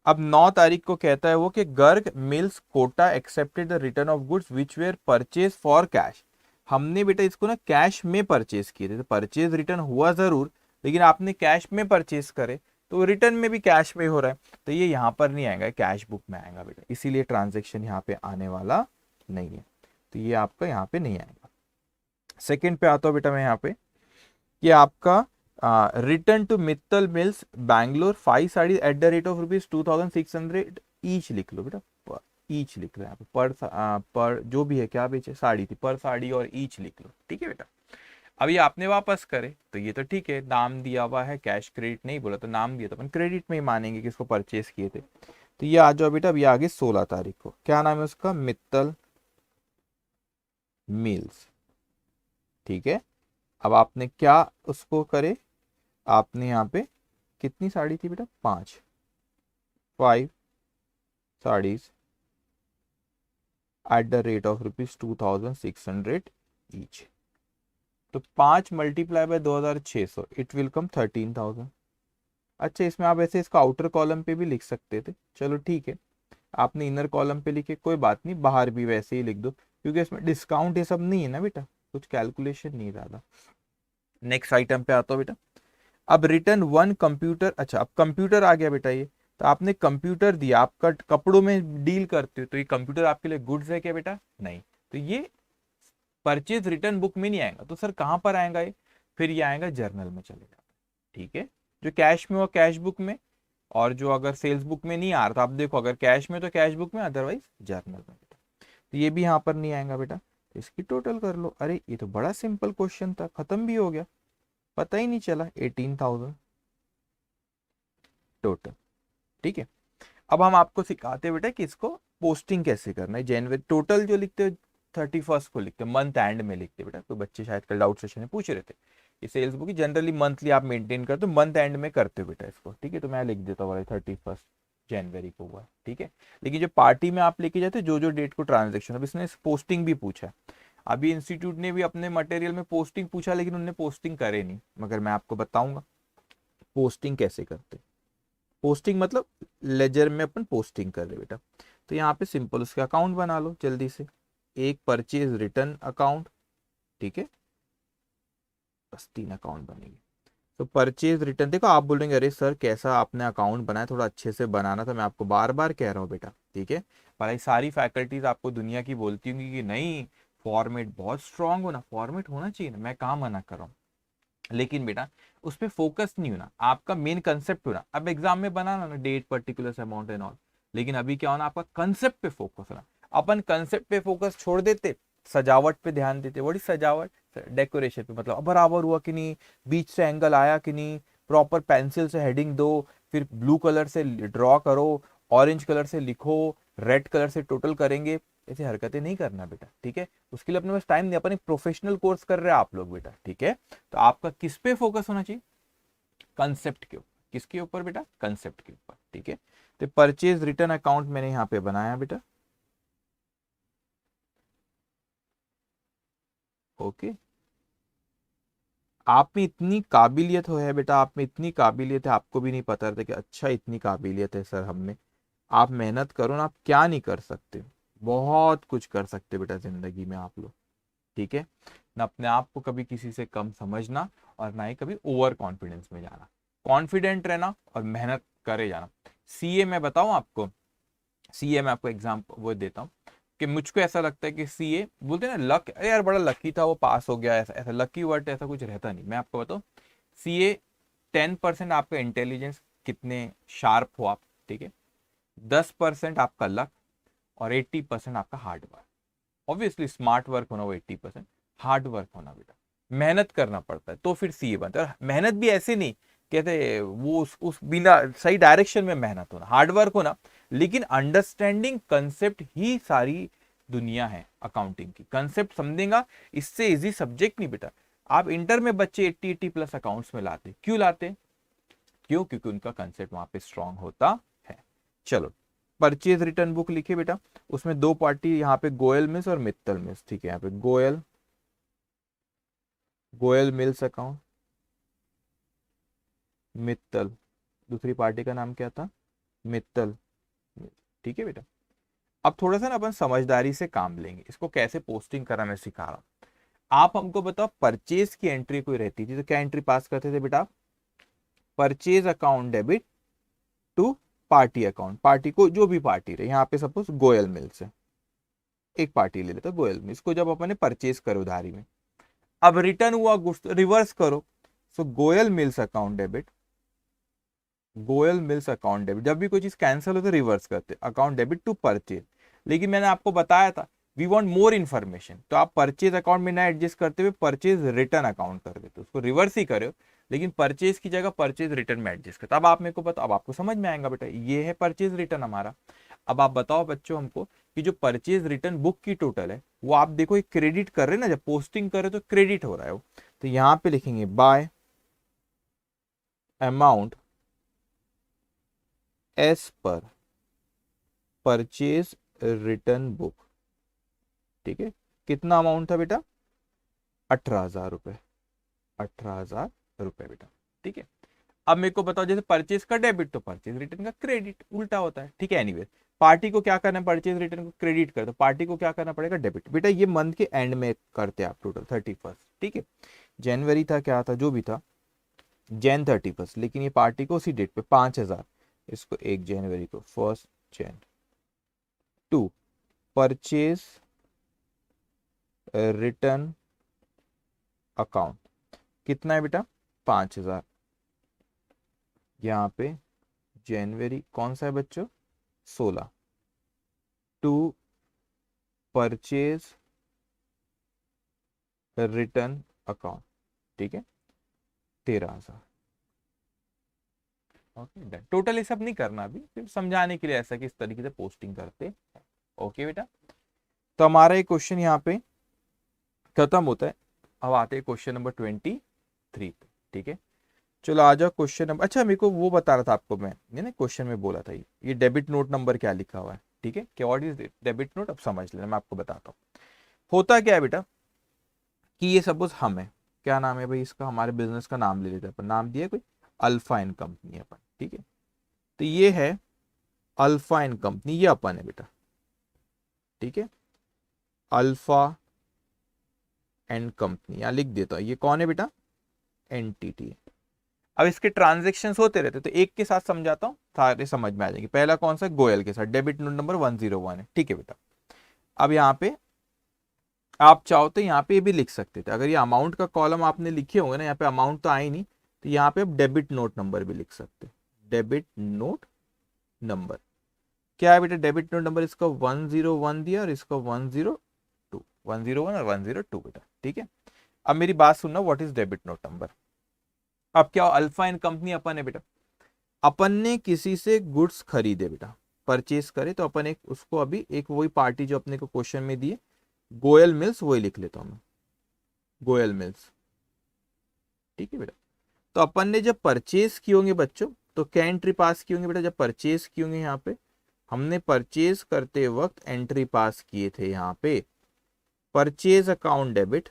अब 9 तारीख को कहता है वो कि Garg mills Kota accepted the return of goods which were purchase for cash. हमने बेटा इसको ना कैश में परचेज किए थे, तो परचेज रिटर्न हुआ जरूर, लेकिन आपने कैश में परचेज करे तो रिटर्न में भी कैश में हो रहा है, तो ये यहाँ पर नहीं आएगा, कैश बुक में आएगा बेटा, इसीलिए ट्रांजेक्शन यहाँ पे आने वाला नहीं है, तो ये आपका यहाँ पे नहीं आएगा। सेकेंड पे आता हूँ बेटा मैं यहाँ पे, कि आपका return to Mittal mills Bangalore 5 sari at the rate of ₹2,600 each लिख लो बेटा, ईच लिख लो यहाँ पे, पर जो भी है, क्या बेचे, साड़ी थी, पर साड़ी और ईच लिख लो, ठीक है बेटा। अब ये आपने वापस करे तो ये तो ठीक है, नाम दिया हुआ है, कैश क्रेडिट नहीं बोला तो नाम दिया, तो अपन क्रेडिट में ही मानेंगे कि इसको परचेस किए थे। तो ये आ जाओ बेटा, अब ये आगे 16 तारीख को, क्या नाम है उसका, मित्तल मिल्स, ठीक है। अब आपने क्या उसको करे, आपने यहाँ पे कितनी साड़ी थी बेटा, 5 saris at the rate of ₹2,600 each, तो 5 multiply by 2,600 it will come 13,000। अच्छा, इसमें आप ऐसे इसका आउटर कॉलम पे भी लिख सकते थे, चलो ठीक है, आपने इनर कॉलम पे लिखे, कोई बात नहीं, बाहर भी वैसे ही लिख दो, क्योंकि इसमें डिस्काउंट ये सब नहीं है ना बेटा, कुछ कैलकुलेशन नहीं ज्यादा। नेक्स्ट आइटम पे आता हूँ बेटा, अब रिटर्न 1 कंप्यूटर, अच्छा अब कंप्यूटर आ गया बेटा, ये तो आपने कंप्यूटर दिया, आपका कपड़ों में डील करते हो, तो ये कंप्यूटर आपके लिए गुड्स है क्या बेटा, नहीं, तो ये परचेज रिटर्न बुक में नहीं आएगा, तो सर कहां पर आएगा ये, फिर ये आएगा जर्नल में चलेगा, ठीक है, जो कैश में हो कैश बुक में, और जो अगर सेल्स बुक में नहीं आ रहा, तो आप देखो अगर कैश में तो कैश बुक में, अदरवाइज जर्नल में बेटा, तो ये भी यहाँ पर नहीं आएगा बेटा, तो इसकी टोटल कर लो। अरे ये तो बड़ा सिंपल क्वेश्चन था, खत्म भी हो गया, पता ही नहीं चला, 18,000 टोटल, ठीक है। अब हम आपको सिखाते हैं बेटा कि इसको पोस्टिंग कैसे करना है, जनवरी टोटल जो लिखते हो 31 को लिखते हो, मंथ एंड में लिखते बेटा, कोई बच्चे शायद कल डाउट सेशन में पूछ रहे थे, ये सेल्स बुक जनरली मंथली आप मेंटेन करते हो, मंथ एंड में करते हो बेटा इसको, ठीक है, तो मैं लिख देता हूँ 31 जनवरी को हुआ, ठीक है। लेकिन जो पार्टी में आप लेके जाते जो जो डेट को ट्रांजेक्शन, अब इसने पोस्टिंग भी पूछा, अभी इंस्टीट्यूट ने भी अपने मटेरियल में पोस्टिंग पूछा, लेकिन उन्होंने पोस्टिंग करे नहीं, मगर मैं आपको बताऊंगा पोस्टिंग कैसे करते। पोस्टिंग मतलब लेजर में अपन पोस्टिंग कर रहे बेटा, तो यहाँ पे सिंपल उसका अकाउंट बना लो जल्दी से, एक परचेज रिटर्न अकाउंट, ठीक है, बस 3 अकाउंट बनेंगे। तो परचेज रिटर्न, देखो आप बोलेंगे अरे सर कैसा आपने अकाउंट बनाया, थोड़ा अच्छे से बनाना था, मैं आपको बार बार कह रहा हूँ बेटा, ठीक है, भाई सारी फैकल्टीज आपको दुनिया की बोलती होंगी कि नहीं फॉर्मेट बहुत स्ट्रांग होना, फॉर्मेट होना चाहिए ना, मैं कहाँ मना कर रहा हूँ, लेकिन बेटा उस पर फोकस नहीं होना, आपका मेन कंसेप्ट होना, अब एग्जाम में बनाना ना date particular amount and all, लेकिन अभी क्या होना, आपका कंसेप्ट पे फोकस होना। अपन कंसेप्ट पे फोकस छोड़ देते, सजावट पे ध्यान देते, बड़ी सजावट डेकोरेशन पे, मतलब बराबर हुआ कि नहीं, बीच से एंगल आया कि नहीं, प्रॉपर पेंसिल से हेडिंग दो, फिर ब्लू कलर से ड्रॉ करो, ऑरेंज कलर से लिखो, रेड कलर से टोटल करेंगे, ऐसी हरकतें नहीं करना बेटा, ठीक है, उसके लिए अपने पास टाइम नहीं, अपन एक प्रोफेशनल कोर्स कर रहे हैं आप लोग बेटा, ठीक है, तो आपका किस पे फोकस होना चाहिए, कंसेप्ट के ऊपर, किसके ऊपर बेटा, कंसेप्ट के ऊपर, ठीक है। तो परचेज रिटर्न अकाउंट मैंने यहाँ पे बनाया बेटा, ओके, आप में इतनी काबिलियत हो है बेटा, आप में इतनी काबिलियत है, आपको भी नहीं पता था कि अच्छा इतनी काबिलियत है सर हम में, आप मेहनत करो ना, आप क्या नहीं कर सकते, बहुत कुछ कर सकते बेटा जिंदगी में आप लोग, ठीक है ना, अपने आप को कभी किसी से कम समझना, और ना ही कभी ओवर कॉन्फिडेंस में जाना, कॉन्फिडेंट रहना और मेहनत करे जाना। सीए में बताऊं आपको, सीए में आपको एग्जाम वो देता हूँ, कि मुझको ऐसा लगता है कि सीए बोलते हैं ना लक, अरे यार बड़ा लकी था वो पास हो गया, ऐसा ऐसा लकी वर्ड ऐसा कुछ रहता नहीं, मैं आपको बताऊँ, सीए 10% आपका इंटेलिजेंस, कितने शार्प हो आप, ठीक है, 10% आपका लक, और 80% आपका hard work, obviously smart work होना वो 80%, हार्ड वर्क होना बेटा, मेहनत करना पड़ता है तो फिर सीए बनता है, और मेहनत भी ऐसे नहीं कहते वो उस बिना सही डायरेक्शन में मेहनत होना, हार्ड वर्क होना, लेकिन अंडरस्टैंडिंग कंसेप्ट ही सारी दुनिया है अकाउंटिंग की, कंसेप्ट समझेगा, इससे इजी सब्जेक्ट नहीं बेटा। आप इंटर में बच्चे 80 प्लस अकाउंट्स में लाते, क्यों लाते, क्यों, क्योंकि उनका कंसेप्ट वहां पे स्ट्रांग होता है। चलो परचेज रिटर्न बुक लिखे बेटा, उसमें 2 पार्टी यहाँ पे गोयल मिल्स और मित्तल मिल्स, ठीक है, यहाँ पे गोयल मिल्स अकाउंट, मित्तल, दूसरी पार्टी का नाम क्या था, मित्तल। ठीक है बेटा, अब थोड़ा सा ना अपन समझदारी से काम लेंगे, इसको कैसे पोस्टिंग करना मैं सिखा रहा हूँ। आप हमको बताओ, परचेज की एंट्री कोई रहती थी तो क्या एंट्री पास करते थे बेटा, purchase account debit to party account, party को जो भी पार्टी रहे, यहाँ पे सपोज गोयल मिल्स है, एक पार्टी ले लेते गोयल मिल्स को, जब अपन ने परचेज करो उधारी में, अब रिटर्न हुआ गुड्स, रिवर्स करो, so Goyal Mills account debit, Goyal Mills account debit, जब भी कोई चीज कैंसिल हो तो रिवर्स करते अकाउंट डेबिट टू परचेज। लेकिन मैंने आपको बताया था वी वांट मोर इन्फॉर्मेशन, तो आप परचेज अकाउंट में ना एडजस्ट करते हुए परचेज रिटर्न अकाउंट कर देते, उसको रिवर्स ही करो, लेकिन परचेज की जगह परचेज रिटर्न में एडजस्ट करते। अब आप मेरे को बताओ, अब आपको समझ में आएगा बेटा, ये है परचेज रिटर्न हमारा। अब आप बताओ बच्चों हमको कि जो परचेज रिटर्न बुक की टोटल है वो आप देखो एक क्रेडिट कर रहे हैं ना, जब पोस्टिंग कर रहे हो तो क्रेडिट हो रहा है वो, तो यहाँ पे लिखेंगे by amount as per purchase return book. ठीक है, कितना अमाउंट था बेटा, 18,000 रुपए, 18,000 रुपए बेटा। ठीक है, अब मेरे को बताओ, जैसे परचेज का डेबिट तो परचेज रिटर्न का क्रेडिट, उल्टा होता है। ठीक है, एनीवे पार्टी को क्या करना है, परचेज रिटर्न को क्रेडिट कर, तो पार्टी को क्या करना पड़ेगा, डेबिट। बेटा ये मंथ के एंड में करते हैं आप टोटल 31st। ठीक है, जनवरी था, क्या था, जो भी था, जैन 31st, लेकिन ये पार्टी को उसी डेट पे 5,000, इसको 1 जनवरी को, 1 जन टू परचेज रिटर्न अकाउंट, कितना है बेटा, 5,000। यहाँ पे जनवरी कौन सा है बच्चों, 16, टू परचेज रिटर्न अकाउंट। ठीक है, 13,000। ओके, टोटल ये सब नहीं करना अभी, सिर्फ समझाने के लिए ऐसा कि इस तरीके से पोस्टिंग करते हैं। ओके बेटा, तो हमारा ये क्वेश्चन यहाँ पे खत्म होता है। अब आते हैं क्वेश्चन नंबर 23 पे। ठीक है, चलो आ जाओ क्वेश्चन नंबर, अच्छा मेरे को वो बता रहा था आपको, मैं ना क्वेश्चन में बोला था ये डेबिट नोट नंबर क्या लिखा हुआ है। ठीक है, क्या व्हाट इज डेबिट नोट, अब समझ लेना, मैं आपको बताता हूँ। होता क्या है बेटा कि ये सपोज हम है, क्या नाम है भाई इसका, हमारे बिजनेस का नाम ले लेते हैं अपन, नाम दिया कोई अल्फा इन कंपनी है अपन। ठीक है, तो ये है अल्फा इन कंपनी, ये अपन है बेटा। ठीक है, अल्फा एंड कंपनी, यहां लिख देता हूं, ये कौन है बेटा, एंटिटी है। अब इसके ट्रांजेक्शन होते रहते, तो एक के साथ समझाता हूँ, सारे समझ में आ जाएंगे। पहला कौन सा, गोयल के साथ, डेबिट नोट नंबर 101 है। ठीक है बेटा, अब यहाँ पे आप चाहो तो यहाँ पे ये भी लिख सकते थे, अगर ये अमाउंट का कॉलम आपने लिखे होंगे ना, यहाँ पे अमाउंट तो आई नहीं, तो यहाँ पे आप डेबिट नोट नंबर भी लिख सकते, डेबिट नोट नंबर क्या है बेटा, डेबिट नोट नंबर इसका 101 दिया और इसका 102, 101 और 102 बेटा। ठीक है, अब मेरी बात सुनना, what is debit note number. अब क्या, अल्फा एंड कंपनी अपन है बेटा, अपन ने किसी से गुड्स खरीदे बेटा, परचेज करे, तो अपन एक उसको अभी एक वही पार्टी जो अपने को क्वेश्चन में दिए, गोयल मिल्स, वही लिख लेता हूं मैं, गोयल मिल्स। ठीक है बेटा, तो अपन ने जब परचेज किए होंगे बच्चों, तो क्या एंट्री पास की होंगे बेटा, जब परचेज किए होंगे, यहाँ पे हमने परचेज करते वक्त एंट्री पास किए थे, यहाँ पे purchase account debit,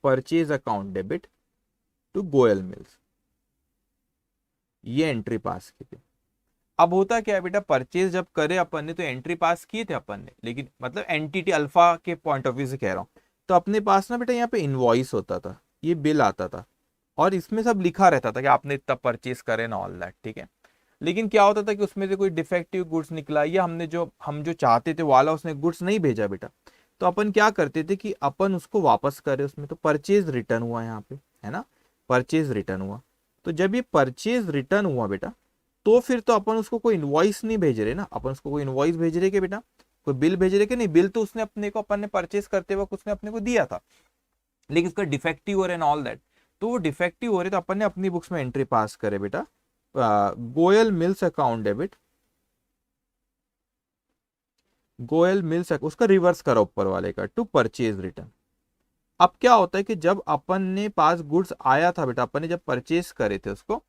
purchase account debit to Goyal mills, ये एंट्री पास की थी। अब होता क्या है बेटा, परचेज जब करे अपन ने तो एंट्री पास किए थे अपन ने, लेकिन मतलब एंटिटी अल्फा के पॉइंट ऑफ व्यू से कह रहा हूं, तो अपने पास ना बेटा यहाँ पे इनवॉइस होता था, ये बिल आता था, और इसमें सब लिखा रहता था कि आपने इतना परचेज करे ना, ऑल दैट। ठीक है, लेकिन क्या होता था कि उसमें से कोई डिफेक्टिव गुड्स निकला, या हम जो चाहते थे वाला उसने गुड्स नहीं भेजा बेटा, तो अपन क्या करते थे कि अपन उसको वापस करे उसमें, तो परचेज रिटर्न हुआ यहाँ पे, है ना, परचेज रिटर्न हुआ। तो जब ये परचेज रिटर्न हुआ बेटा, तो फिर तो अपन उसको कोई इनवॉइस नहीं भेज रहे ना, अपन उसको कोई इनवॉइस भेज रहे कि बेटा, कोई बिल भेज रहे कि नहीं, बिल तो उसने अपने को, अपन ने परचेज करते वक्त उसने अपने को दिया था, लेकिन उसका डिफेक्टिव हो रहा है ऑल दैट, तो वो डिफेक्टिव हो रहे तो अपन ने अपनी बुक्स में एंट्री पास करे बेटा, Goyal Mills account debit, Goyal mills उसका रिवर्स करा ऊपर वाले का, टू परचेज रिटर्न। अब क्या होता है कि जब अपन ने पास गुड्स आया था बेटा, अपन ने जब परचेज करे थे उसको,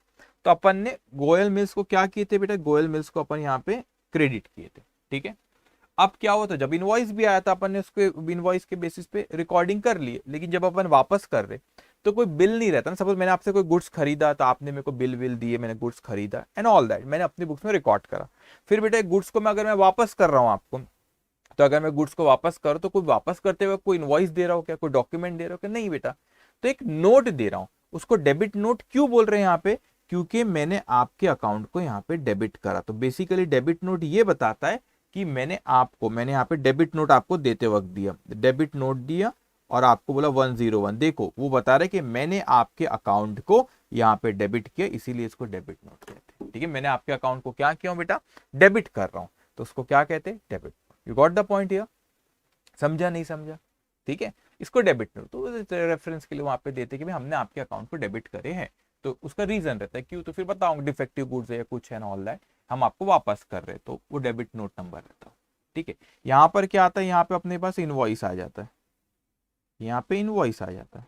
तो अपन ने गोयल मिल्स को क्या किए थे बेटा, गोयल मिल्स को अपन यहाँ पे क्रेडिट किए थे। ठीक है, अब क्या हुआ था, जब इनवॉइस भी आया था अपन ने उसको इनवॉइस के बेसिस पे रिकॉर्डिंग कर लिए, लेकिन जब अपन वापस कर रहे तो कोई बिल नहीं रहता ना। सपोज मैंने आपसे कोई गुड्स खरीदा तो आपने मेरे को बिल विल दिए, मैंने गुड्स खरीदा एंड ऑल दैट, मैंने अपनी बुक्स में रिकॉर्ड करा। फिर बेटा गुड्स को मैं अगर मैं वापस कर रहा हूँ आपको, तो अगर मैं गुड्स को वापस करूँ तो कोई वापस करते हुए कोई इनवॉइस दे रहा हो क्या, कोई डॉक्यूमेंट दे रहा हो क्या? नहीं बेटा, तो एक नोट दे रहा हूं। उसको डेबिट नोट क्यों बोल रहे हैं यहाँ पे? क्योंकि मैंने आपके अकाउंट को यहाँ पे डेबिट करा। तो बेसिकली डेबिट नोट ये बताता है कि मैंने यहाँ पे डेबिट नोट आपको देते वक्त दिया, डेबिट नोट दिया और आपको बोला 101। देखो वो बता रहे कि मैंने आपके अकाउंट को यहाँ पे डेबिट किया, इसीलिए इसको डेबिट नोट कहते हैं। ठीक है, मैंने आपके अकाउंट को क्या किया बेटा? डेबिट कर रहा हूं, तो उसको क्या कहते हैं? Debit. You got the point here? समझा नहीं समझा? ठीक है, इसको डेबिट नोट तो रेफरेंस के लिए वहां पे देते कि भाई हमने आपके अकाउंट को डेबिट करे हैं, तो उसका रीजन रहता है क्यों, तो फिर बताऊंगा डिफेक्टिव गुड्स है या कुछ है ना ऑल दैट, हम आपको वापस कर रहे हैं, तो वो डेबिट नोट नंबर रहता है। ठीक है, यहाँ पर क्या आता है? यहाँ पे अपने पास इनवॉइस आ जाता है, यहाँ पे इनवॉइस आ जाता है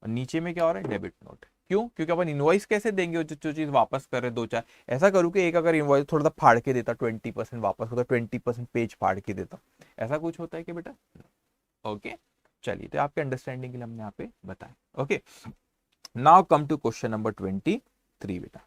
और नीचे में क्या हो रहा है? Debit note. क्यों? क्योंकि अपन इनवॉइस कैसे देंगे जो चीज वापस कर रहे दो चार? ऐसा करूँ कि एक अगर इनवॉइस थोड़ा सा फाड़ के देता, 20% वापस होता, 20% पेज फाड़ के देता, ऐसा कुछ होता है कि बेटा? ओके, चलिए, तो आपके अंडरस्टैंडिंग के लिए हमने यहाँ पे बताया। Okay, now come to question number 23 बेटा।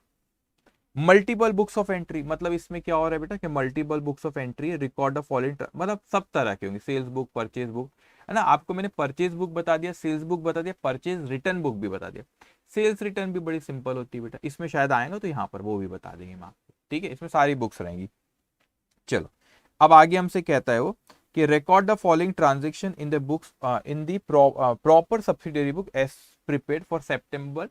मल्टीपल बुक्स ऑफ एंट्री, मतलब इसमें क्या हो रहा है बेटा कि multiple books of entry record of following, मतलब सब तरह के होंगे, सेल्स बुक, परचेज बुक, है ना। आपको मैंने परचेज बुक बता दिया, सेल्स बुक बता दिया, परचेज रिटर्न बुक भी बता दिया। सेल्स रिटर्न भी बड़ी सिंपल होती है बेटा, इसमें शायद आएगा तो यहाँ पर वो भी बता देंगे हम आपको। ठीक है, इसमें सारी बुक्स रहेंगी। चलो, अब आगे हमसे कहता है वो कि record the following transaction in the books in the proper subsidiary book as prepared for September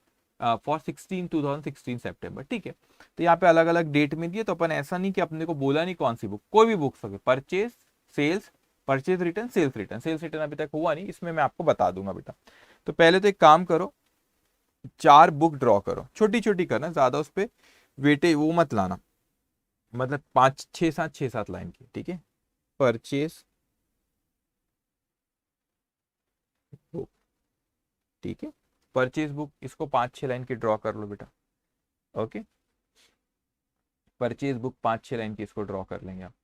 for 2016 September. ठीक है, तो यहाँ पे अलग अलग डेट में दिए, तो अपन ऐसा नहीं कि अपने को बोला नहीं कौन सी बुक, कोई भी बुक सके, purchase, sales, purchase return, sales return. Sales return अभी तक हुआ नहीं, इसमें मैं आपको बता दूंगा बेटा। तो पहले तो एक काम करो, 4 बुक ड्रॉ करो, छोटी छोटी करना, ज्यादा उस पर वेटे वो मत लाना, मतलब 5 6 7 6 7 लाइन की। ठीक है, परचेज बुक, ठीक है, परचेज बुक, इसको 5 6 लाइन की ड्रॉ कर लो बेटा। ओके, परचेज बुक 5 6 लाइन की इसको ड्रॉ कर लेंगे आप।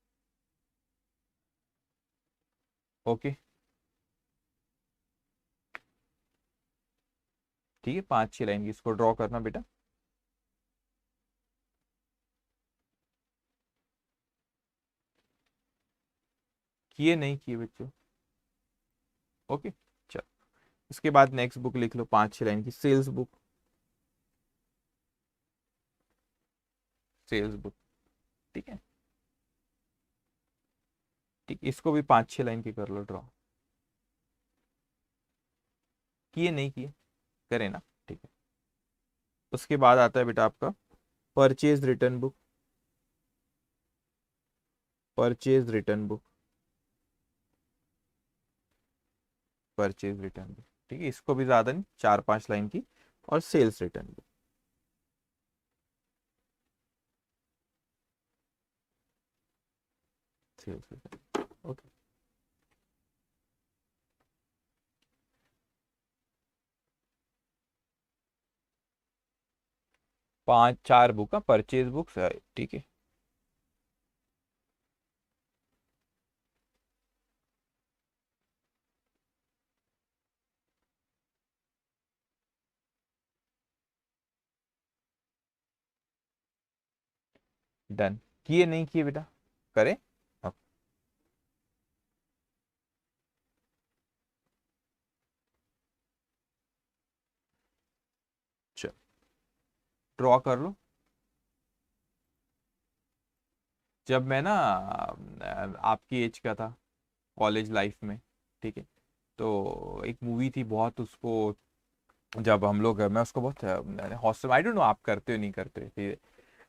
ओके, ठीक है, 5 6 लाइन की इसको ड्रॉ करना बेटा। किए नहीं किए बच्चों? ओके, चलो, इसके बाद नेक्स्ट बुक लिख लो 5 6 लाइन की, सेल्स बुक, सेल्स बुक। ठीक है, ठीक, इसको भी 5 6 लाइन की कर लो ड्रॉ। किए नहीं किए? करें ना? ठीक है, उसके बाद आता है बेटा आपका purchase return book, purchase return book, purchase return book. ठीक है, इसको भी ज्यादा नहीं, 4 5 लाइन की, और sales return book, sales return. Okay, 5 4 book का परचेज बुक, ठीक है। डन। किए नहीं किए बेटा? करें? अब चलो, ड्रॉ कर लो। जब मैं ना आपकी एज का था, कॉलेज लाइफ में, ठीक है, तो एक मूवी थी बहुत, उसको जब हम लोग, मैं उसको बहुत हॉस्टल, आई डोंट नो आप करते हो नहीं करते हो,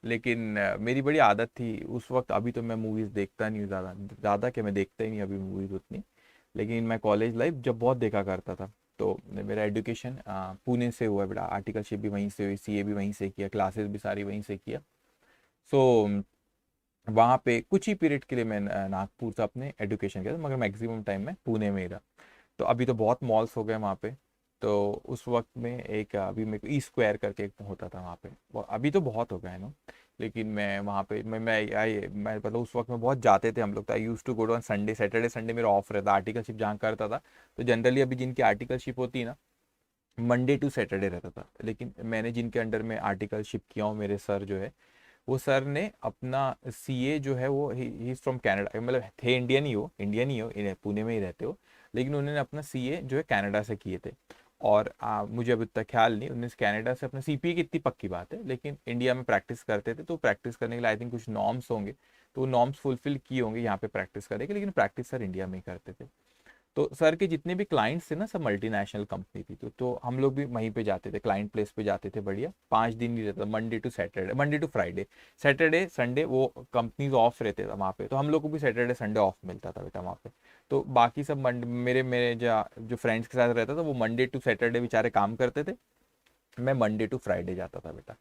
लेकिन मेरी बड़ी आदत थी उस वक्त। अभी तो मैं मूवीज देखता नहीं हूँ ज़्यादा, ज़्यादा क्या, मैं देखता ही नहीं अभी मूवीज उतनी, लेकिन मैं कॉलेज लाइफ जब बहुत देखा करता था। तो मेरा एजुकेशन पुणे से हुआ बेटा, आर्टिकलशिप भी वहीं से हुई, सीए भी वहीं से किया, क्लासेस भी सारी वहीं से किया। सो वहाँ पे कुछ ही पीरियड के लिए मैं नागपुर से अपने एजुकेशन किया था, मगर मैक्सिमम टाइम मैं पुणे में ही रहा। तो अभी तो बहुत मॉल्स हो गए वहाँ पे। तो उस वक्त में एक अभी मेरे को ई स्क्वायर करके एक होता था वहाँ पे, अभी तो बहुत हो गया है ना, लेकिन मैं वहाँ पे मैं मतलब उस वक्त में बहुत जाते थे हम लोग। तो I use to go to on Sunday, Saturday Sunday मेरा ऑफ रहता, आर्टिकलशिप जहाँ करता था। तो जनरली अभी जिनकी आर्टिकलशिप होती है ना, मंडे टू सैटरडे रहता था, लेकिन मैंने जिनके अंडर में आर्टिकलशिप किया हूँ, मेरे सर जो है, वो सर ने अपना सीए जो है वो ही इज फ्रॉम कनाडा, मतलब थे इंडियन ही हो, पुणे में ही रहते हो, लेकिन उन्होंने अपना सीए जो है कनाडा से किए थे। और मुझे अब इतना ख्याल नहीं, उन्होंने कनाडा से अपना सीपीए की इतनी पक्की बात है, लेकिन इंडिया में प्रैक्टिस करते थे, तो प्रैक्टिस करने के लिए आई थिंक कुछ नॉर्म्स होंगे, तो वो नॉर्म्स फुलफिल किए होंगे यहाँ पे प्रैक्टिस करेंगे, लेकिन प्रैक्टिस सर इंडिया में ही करते थे। तो सर के जितने भी क्लाइंट्स थे ना, सब मल्टीनेशनल कंपनी थी, तो हम लोग भी वहीं पे जाते थे, क्लाइंट प्लेस पे जाते थे, बढ़िया 5 दिन ही रहता था, Monday to Friday, Saturday Sunday वो कंपनीज ऑफ रहते थे वहाँ पे, तो हम लोग को भी सैटरडे संडे ऑफ मिलता था बेटा वहाँ पे। तो बाकी सब मेरे मेरे जो फ्रेंड्स के साथ रहता था, वो मंडे टू सैटरडे बेचारे काम करते थे, मैं मंडे टू फ्राइडे जाता था बेटा।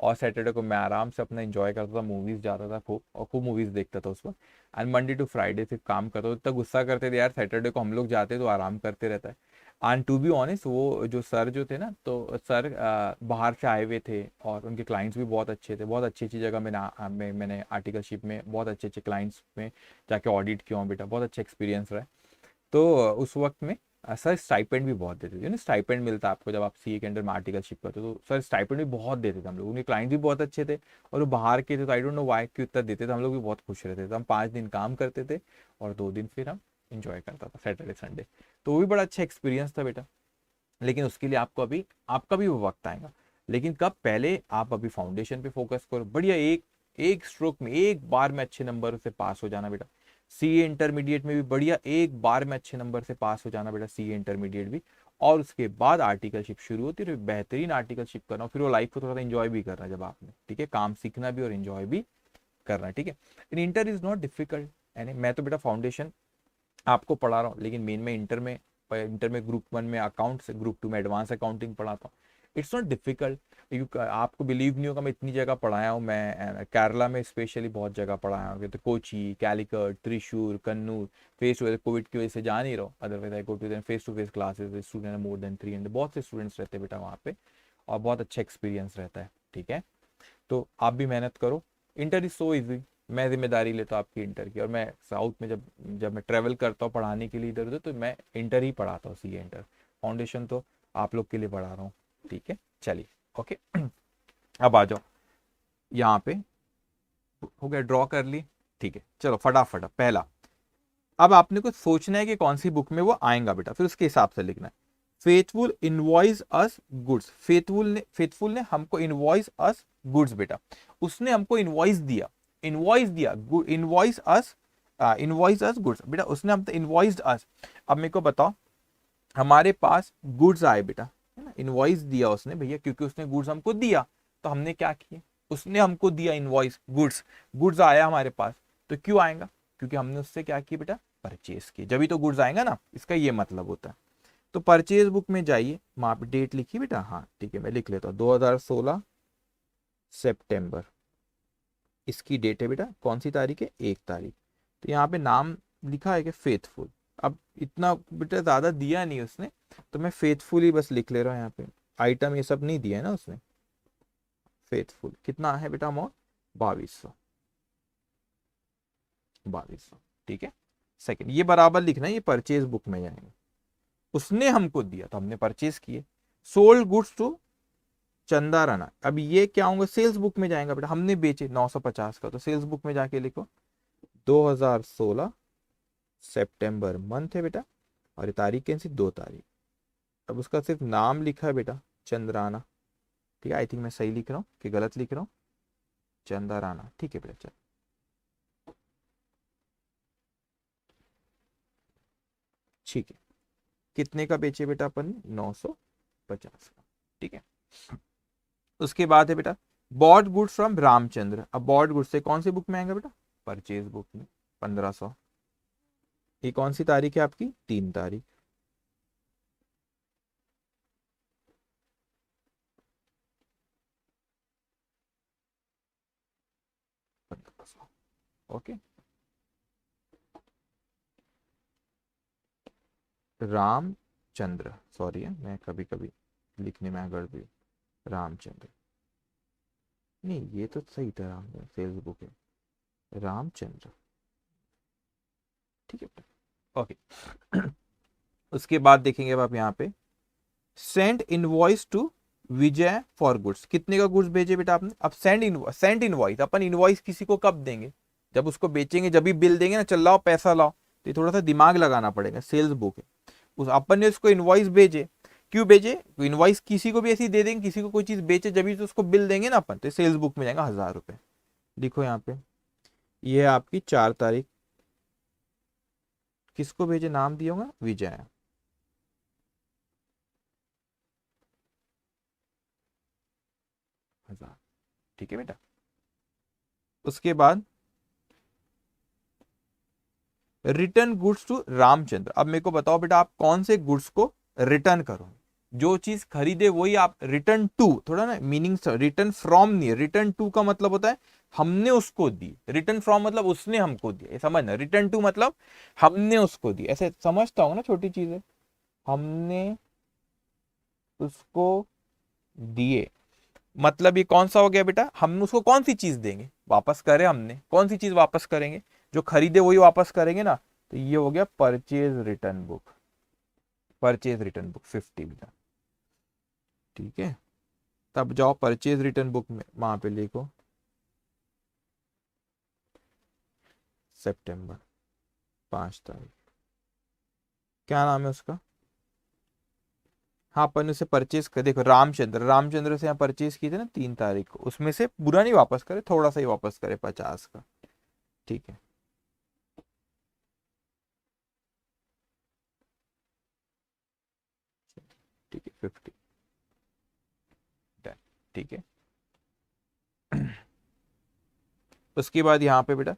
और सैटरडे को मैं आराम से अपना एंजॉय करता था, मूवीज जाता था खूब, और खूब मूवीज देखता था उस वक्त। एंड मंडे टू फ्राइडे सिर्फ काम करता था, इतना गुस्सा करते थे यार, सैटरडे को हम लोग जाते तो आराम करते रहता है। एंड टू बी ऑनेस्ट, वो जो सर जो थे ना, तो सर बाहर से आए हुए थे, और उनके क्लाइंट्स भी बहुत अच्छे थे, बहुत अच्छी अच्छी जगह मैंने आर्टिकलशिप में बहुत अच्छे अच्छे क्लाइंट्स में जाके ऑडिट किया हूँ बेटा, बहुत अच्छा एक्सपीरियंस रहा है। तो उस वक्त में सर स्टाइपेंड भी बहुत देते थे, स्टाइपेंड मिलता है आपको जब आप सीए के अंडर में आर्टिकलशिप करते हो, तो सर स्टाइपेंड भी बहुत देते थे हम लोग, उनके क्लाइंट भी बहुत अच्छे थे, और वो बाहर के थे, तो आई डोंट नो वाई क्यों इतना देते थे, हम लोग भी बहुत खुश रहते थे। हम 5 दिन काम करते थे, और 2 दिन फिर हम इंजॉय करता था सैटरडे संडे। तो वो भी बड़ा अच्छा एक्सपीरियंस था बेटा। लेकिन उसके लिए आपका भी वो वक्त आएगा, लेकिन कब, पहले आप अभी फाउंडेशन पे फोकस करो, बढ़िया एक एक स्ट्रोक में, एक बार में अच्छे नंबर से पास हो जाना बेटा। सीए इंटरमीडिएट में भी बढ़िया एक बार में अच्छे नंबर से पास हो जाना बेटा, सीए इंटरमीडिएट भी। और उसके बाद आर्टिकलशिप शुरू होती है, बेहतरीन आर्टिकलशिप करना, फिर वो लाइफ को थोड़ा सा इंजॉय भी करना जब आपने, ठीक है, काम सीखना भी और इंजॉय भी करना, ठीक है। इन इंटर इज नॉट डिफिकल्ट, यानी मैं तो बेटा फाउंडेशन आपको पढ़ा रहा हूँ, लेकिन मेन में इंटर में ग्रुप 1 में अकाउंट्स, ग्रुप 2 में एडवांस अकाउंटिंग पढ़ाता हूँ। It's not difficult. आपको बिलीव नहीं होगा, मैं इतनी जगह पढ़ाया हूँ, मैं केरला में स्पेशली बहुत जगह पढ़ाया हूँ, तो Kochi, Calicut, Thrissur, Kannur. Face to face Covid की वजह से जा नहीं रहा हूँ, otherwise I go to face to face classes, student more than 300, बहुत से स्टूडेंट्स रहते हैं बेटा वहाँ पे, और बहुत अच्छा एक्सपीरियंस रहता है, ठीक है। तो आप भी मेहनत करो, इंटर इज सो इजी। मैं जिम्मेदारी लेता हूँ आपकी इंटर की, और मैं साउथ में जब जब मैं ट्रेवल करता हूँ पढ़ाने के लिए इधर उधर, तो मैं इंटर ही पढ़ाता हूँ, सीए इंटर। फाउंडेशन तो आप लोग के लिए पढ़ा रहा हूँ, ठीक है, चलिए, ओके। अब आ जाओ यहाँ पे, हो गया, ड्रॉ कर ली, ठीक है, चलो फटाफट पहला। अब आपने कुछ सोचना है कि कौन सी बुक में वो आएगा बेटा, फिर उसके हिसाब से लिखना है। फेथफुल इनवॉइस अस गुड्स, फेथफुल ने हमको इनवॉइस अस गुड्स बेटा, उसने हमको इनवॉइस दिया इनवॉइस अस गुड्स बेटा, उसने हमको इनवॉइस्ड अस। अब मेरे को बताओ, हमारे पास गुड्स आए बेटा, है ना, इनवॉइस दिया उसने भैया, क्योंकि उसने गुड्स हमको दिया, तो हमने क्या किया, उसने हमको दिया इनवॉइस, गुड्स आया हमारे पास, तो क्यों आएगा, क्योंकि हमने उससे क्या किया बेटा, परचेज किया, जब भी तो गुड्स आएगा ना, इसका ये मतलब होता है। तो परचेज बुक में जाइए, वहां पे डेट लिखी बेटा, हाँ ठीक है, मैं लिख लेता हूँ 2016 सितंबर, इसकी डेट है बेटा, कौन सी तारीख है, 1 तारीख। तो यहाँ पे नाम लिखा है कि फेथफुल। अब इतना बेटा ज्यादा दिया नहीं उसने, तो मैं फेथफुल ही बस लिख ले रहा हूँ यहाँ पे, आइटम ये सब नहीं दिया है ना उसने। फेथफुल कितना है बेटा अमाउंट, 2200, ठीक है। सेकंड, ये बराबर लिखना है, ये परचेज बुक में जाएंगे, उसने हमको दिया तो हमने परचेज किए। सोल्ड गुड्स टू चंदा राणा, अब ये क्या होंगे, सेल्स बुक में जाएगा बेटा, हमने बेचे 950 का, तो सेल्स बुक में जाके लिखो 2016 सितंबर मंथ है बेटा, और ये तारीख कैसी, 2 तारीख। अब उसका सिर्फ नाम लिखा है बेटा, चंद्राना, ठीक है, आई थिंक मैं सही लिख रहा हूँ कि गलत लिख रहा हूँ, चंद्राना, ठीक है बेटा, चल, ठीक है। कितने का बेचे बेटा अपन ने, 950 का, ठीक है। उसके बाद है बेटा, बॉट गुड्स फ्रॉम रामचंद्र, अब बॉट गुड्स से कौन सी बुक में आएगा बेटा, परचेज बुक में, 1500। ये कौन सी तारीख है आपकी, 3 तारीख, 1500, ओके। रामचंद्र, सॉरी है, मैं कभी कभी लिखने में गड़बड़ी, रामचंद्र, नहीं ये तो सही था, रामचंद्र सेल्स बुक है, रामचंद्र, ठीक है बेटा, ओके। उसके बाद देखेंगे अब आप यहाँ पे, send invoice to Vijay for goods, कितने का गुड्स भेजे बेटा आपने। अब सेंड इनवॉइस, अपन इनवॉइस किसी को कब देंगे, जब उसको बेचेंगे, जब भी बिल देंगे ना, चल लाओ पैसा लाओ। तो ये थोड़ा सा दिमाग लगाना पड़ेगा, सेल्स बुक है। उस अपन ने उसको इनवॉइस भेजे, क्यों भेजे, तो इनवॉइस किसी को भी ऐसी दे देंगे, किसी को कोई चीज बेचे जब भी तो उसको बिल देंगे ना अपन, तो सेल्स बुक में जाएगा 1000 रुपए। लिखो यहाँ पे, ये है आपकी 4 तारीख, किसको भेजे, नाम दिया होगा विजय, 1000। ठीक है बेटा। उसके बाद रिटर्न गुड्स टू रामचंद्र। अब मेरे को बताओ बेटा, आप कौन से गुड्स को रिटर्न करो, जो चीज खरीदे वही आप रिटर्न टू, थोड़ा ना मीनिंग, रिटर्न फ्रॉम नहीं है, रिटर्न टू का मतलब होता है हमने उसको दी, रिटर्न फ्रॉम मतलब उसने हमको दिया, ये समझना, रिटर्न टू मतलब हमने उसको दी, ऐसे समझता हूँ ना, छोटी चीज है, हमने उसको दिए, मतलब ये कौन सा हो गया बेटा, हम उसको कौन सी चीज देंगे, वापस करें, हमने कौन सी चीज वापस करेंगे, जो खरीदे वही वापस करेंगे ना, तो ये हो गया purchase return book, purchase return book 50 बेटा। ठीक है, तब जाओ परचेज रिटर्न बुक में, वहां पे लिखो सितंबर 5 तारीख, क्या नाम है उसका, हाँ अपन उसे परचेज कर, देखो रामचंद्र, रामचंद्र से यहाँ परचेज की थे ना 3 तारीख को, उसमें से पूरा नहीं वापस करे, थोड़ा सा ही वापस करे, 50 का। ठीक है, ठीक है 50 डन। ठीक है, उसके बाद यहाँ पे बेटा,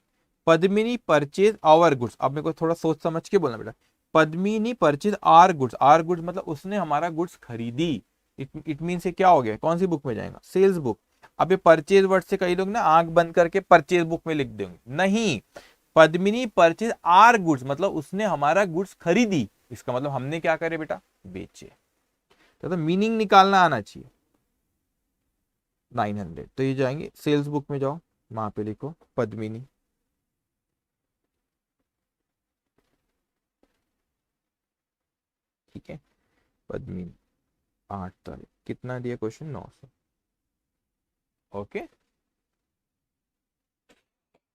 पद्मिनी परचेज आवर गुड्स, अब मेरे को थोड़ा सोच समझ के बोलना बेटा, Padmini purchase our goods, our goods मतलब उसने हमारा गुड्स खरीदी, इट मीन से क्या हो गया, कौन सी बुक में जाएगा, सेल्स बुक। अब ये परचेज वर्ड से कई लोग ना आंख बंद करके परचेज बुक में लिख देंगे, नहीं, पद्मिनी परचेज आर गुड्स मतलब उसने हमारा गुड्स खरीदी, इसका मतलब हमने क्या करे बेटा, बेचे, तो मीनिंग निकालना आना चाहिए। 900, तो ये जाएंगे सेल्स बुक में, जाओ वहां पे लिखो पद्मिनी, ठीक है, पद्मिनी 8 तारीख, कितना दिया क्वेश्चन, 900। ओके,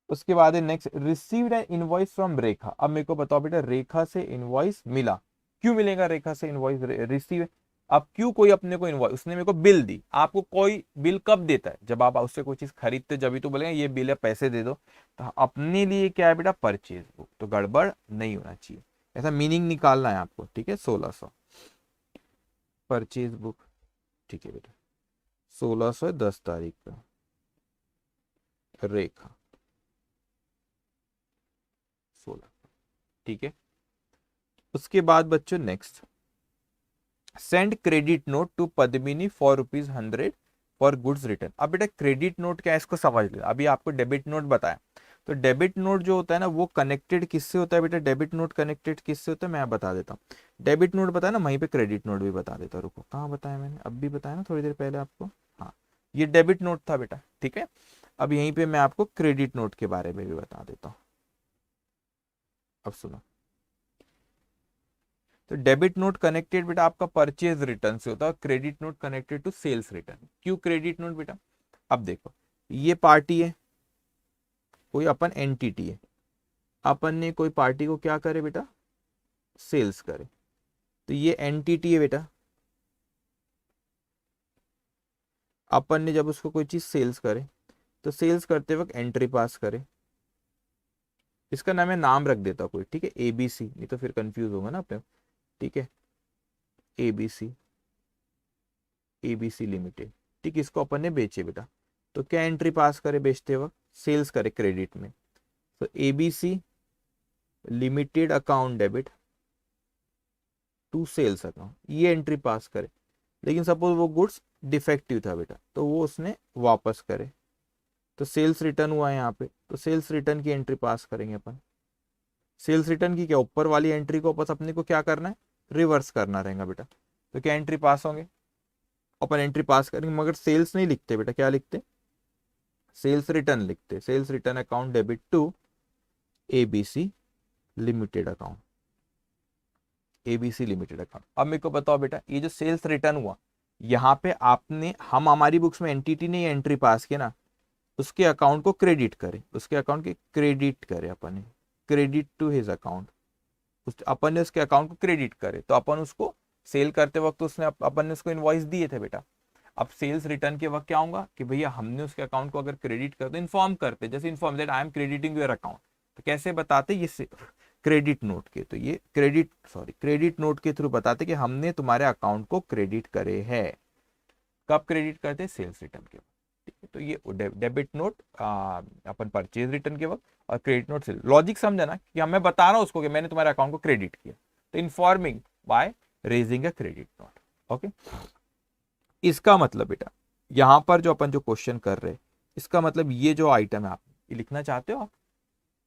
उसके बाद है next, received an invoice from Rekha. अब मेरे को बताओ बेटा, रेखा से इनवॉइस मिला, क्यों मिलेगा रेखा से इनवॉइस, रिसीव, अब क्यों कोई अपने को इनवॉइस, उसने मेरे को बिल दी, आपको कोई बिल कब देता है, जब आप उससे कोई चीज खरीदते, जब भी तो बोलेंगे ये बिल है पैसे दे दो, तो अपने लिए क्या है बेटा, परचेज बुक, तो गड़बड़ नहीं होना चाहिए, ऐसा मीनिंग निकालना है आपको। ठीक है, 1600 परचेज बुक, ठीक है बेटा, 1600 10 तारीख का, रेखा 16। ठीक है, उसके बाद बच्चों next, send credit note to Padmini for ₹100 for goods return. अब बेटा क्रेडिट नोट क्या है, इसको समझ लो, अभी आपको डेबिट नोट बताया, तो डेबिट नोट जो होता है ना, वो कनेक्टेड किससे होता है बेटा, डेबिट नोट कनेक्टेड किससे होता है, मैं बता देता हूँ, डेबिट नोट बताया ना, वहीं पे क्रेडिट नोट भी बता देता, रुको कहाँ बताया मैंने, अब भी बताया ना थोड़ी देर पहले आपको, हाँ ये डेबिट नोट था बेटा। ठीक है, अब यहीं पे मैं आपको क्रेडिट नोट के बारे में भी बता देता हूँ, अब सुनो, तो डेबिट नोट कनेक्टेड बेटा आपका परचेज रिटर्न से होता है, credit note connected to sales return. क्यों क्रेडिट नोट बेटा, अब देखो, ये पार्टी है, कोई अपन एंटिटी है, अपन ने कोई पार्टी को क्या करे बेटा, सेल्स करे, तो ये एंटिटी है बेटा, अपन ने जब उसको कोई चीज सेल्स करे, तो सेल्स करते वक्त एंट्री पास करे, इसका नाम है, नाम रख देता कोई, ठीक है, एबीसी, नहीं तो फिर कंफ्यूज होगा ना अपने, ठीक है, एबीसी, एबीसी लिमिटेड, ठीक, इसको अपन ने बेचे बेटा, तो क्या एंट्री पास करे बेचते वक्त, सेल्स करे क्रेडिट में, तो ABC limited account debit to sales account, ये एंट्री पास करे, लेकिन सपोज वो गुड्स डिफेक्टिव था बेटा, तो वो उसने वापस करे, तो सेल्स रिटर्न हुआ है यहाँ पे, तो सेल्स रिटर्न की एंट्री पास करेंगे अपन, सेल्स रिटर्न की क्या, ऊपर वाली एंट्री को बस अपने को क्या करना है, रिवर्स करना रहेगा बेटा, तो क्या एंट्री पास होंगे, अपन एंट्री पास करेंगे, मगर सेल्स नहीं लिखते बेटा, क्या लिखते, सेल्स रिटर्न लिखते, sales return account debit to ABC limited account, ABC limited account. अब मेरे को बताओ बेटा, ये जो सेल्स रिटर्न हुआ, यहाँ पे आपने, हम हमारी बुक्स में एंटिटी ने एंट्री पास किया ना, उसके अकाउंट को क्रेडिट करे, उसके अकाउंट के क्रेडिट करे अपन ने, क्रेडिट टू हिज अकाउंट, अपन ने उसके अकाउंट को क्रेडिट करे, तो अपन उसको सेल करते वक्त उसने अपन ने उसको इनवॉइस दिए थे बेटा। अब सेल्स रिटर्न के वक्त क्या होगा कि भैया हमने उसके अकाउंट को अगर क्रेडिट कर दो, इन्फॉर्म करते, जैसे inform that I am crediting your account, तो कैसे बताते, ये क्रेडिट नोट के, तो ये क्रेडिट नोट के थ्रू बताते कि हमने तुम्हारे अकाउंट को क्रेडिट करे है। कब क्रेडिट करते, सेल्स रिटर्न के वक्त, ठीक है। तो ये डेबिट नोट अपन परचेज रिटर्न के वक्त, और क्रेडिट नोट से लॉजिक समझा ना, कि मैं बता रहा हूं उसको कि मैंने तुम्हारे अकाउंट को क्रेडिट किया, तो informing by raising a credit note. Okay, इसका मतलब बेटा यहां पर जो अपन जो क्वेश्चन कर रहे हैं, इसका मतलब ये जो आइटम है, आप ये लिखना चाहते हो, आप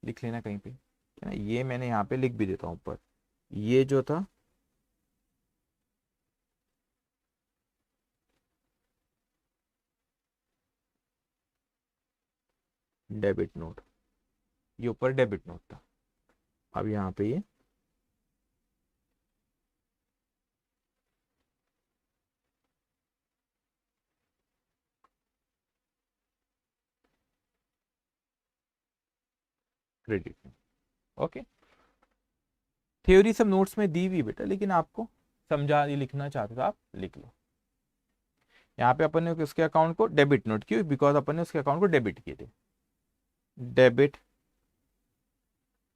लिख लेना कहीं पे, है ना, ये मैंने यहाँ पे लिख भी देता हूं ऊपर, ये जो था डेबिट नोट, ये ऊपर डेबिट नोट था, अब यहाँ पे ये क्रेडिट नोट। ओके, थ्योरी सब नोट्स में दी हुई बेटा, लेकिन आपको समझा, ये लिखना चाहते तो आप लिख लो। यहाँ पे अपन ने उसके अकाउंट को डेबिट नोट, क्यों, बिकॉज अपन ने उसके अकाउंट को डेबिट किए थे, डेबिट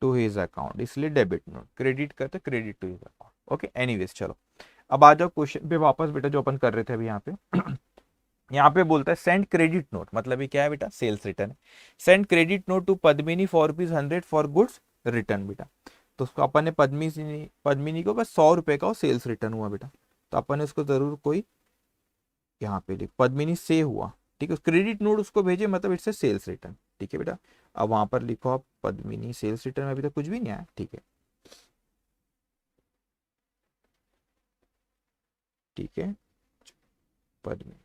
टू हिज अकाउंट, इसलिए डेबिट नोट, क्रेडिट करते credit to his account. Okay, anyways चलो अब आ जाओ क्वेश्चन पे वापस बेटा, जो अपन कर रहे थे अभी यहाँ पे। यहाँ पे बोलता है सेंड क्रेडिट नोट, मतलब ये क्या है बेटा, सेल्स रिटर्न है। Send credit note to Padmini for ₹100 for goods return बेटा, तो उसको अपन ने पद्मिनी को बस 100 रुपए का वो सेल्स रिटर्न हुआ बेटा, तो अपन ने उसको जरूर कोई यहाँ पे लिख, पद्मिनी से हुआ, ठीक है, क्रेडिट नोट उसको भेजे, मतलब इट्स ए सेल्स रिटर्न, ठीक है बेटा। अब वहां पर लिखो आप पद्मिनी सेल्स रिटर्न में अभी तक कुछ भी नहीं आया, ठीक है, ठीक है, पद्मिनी,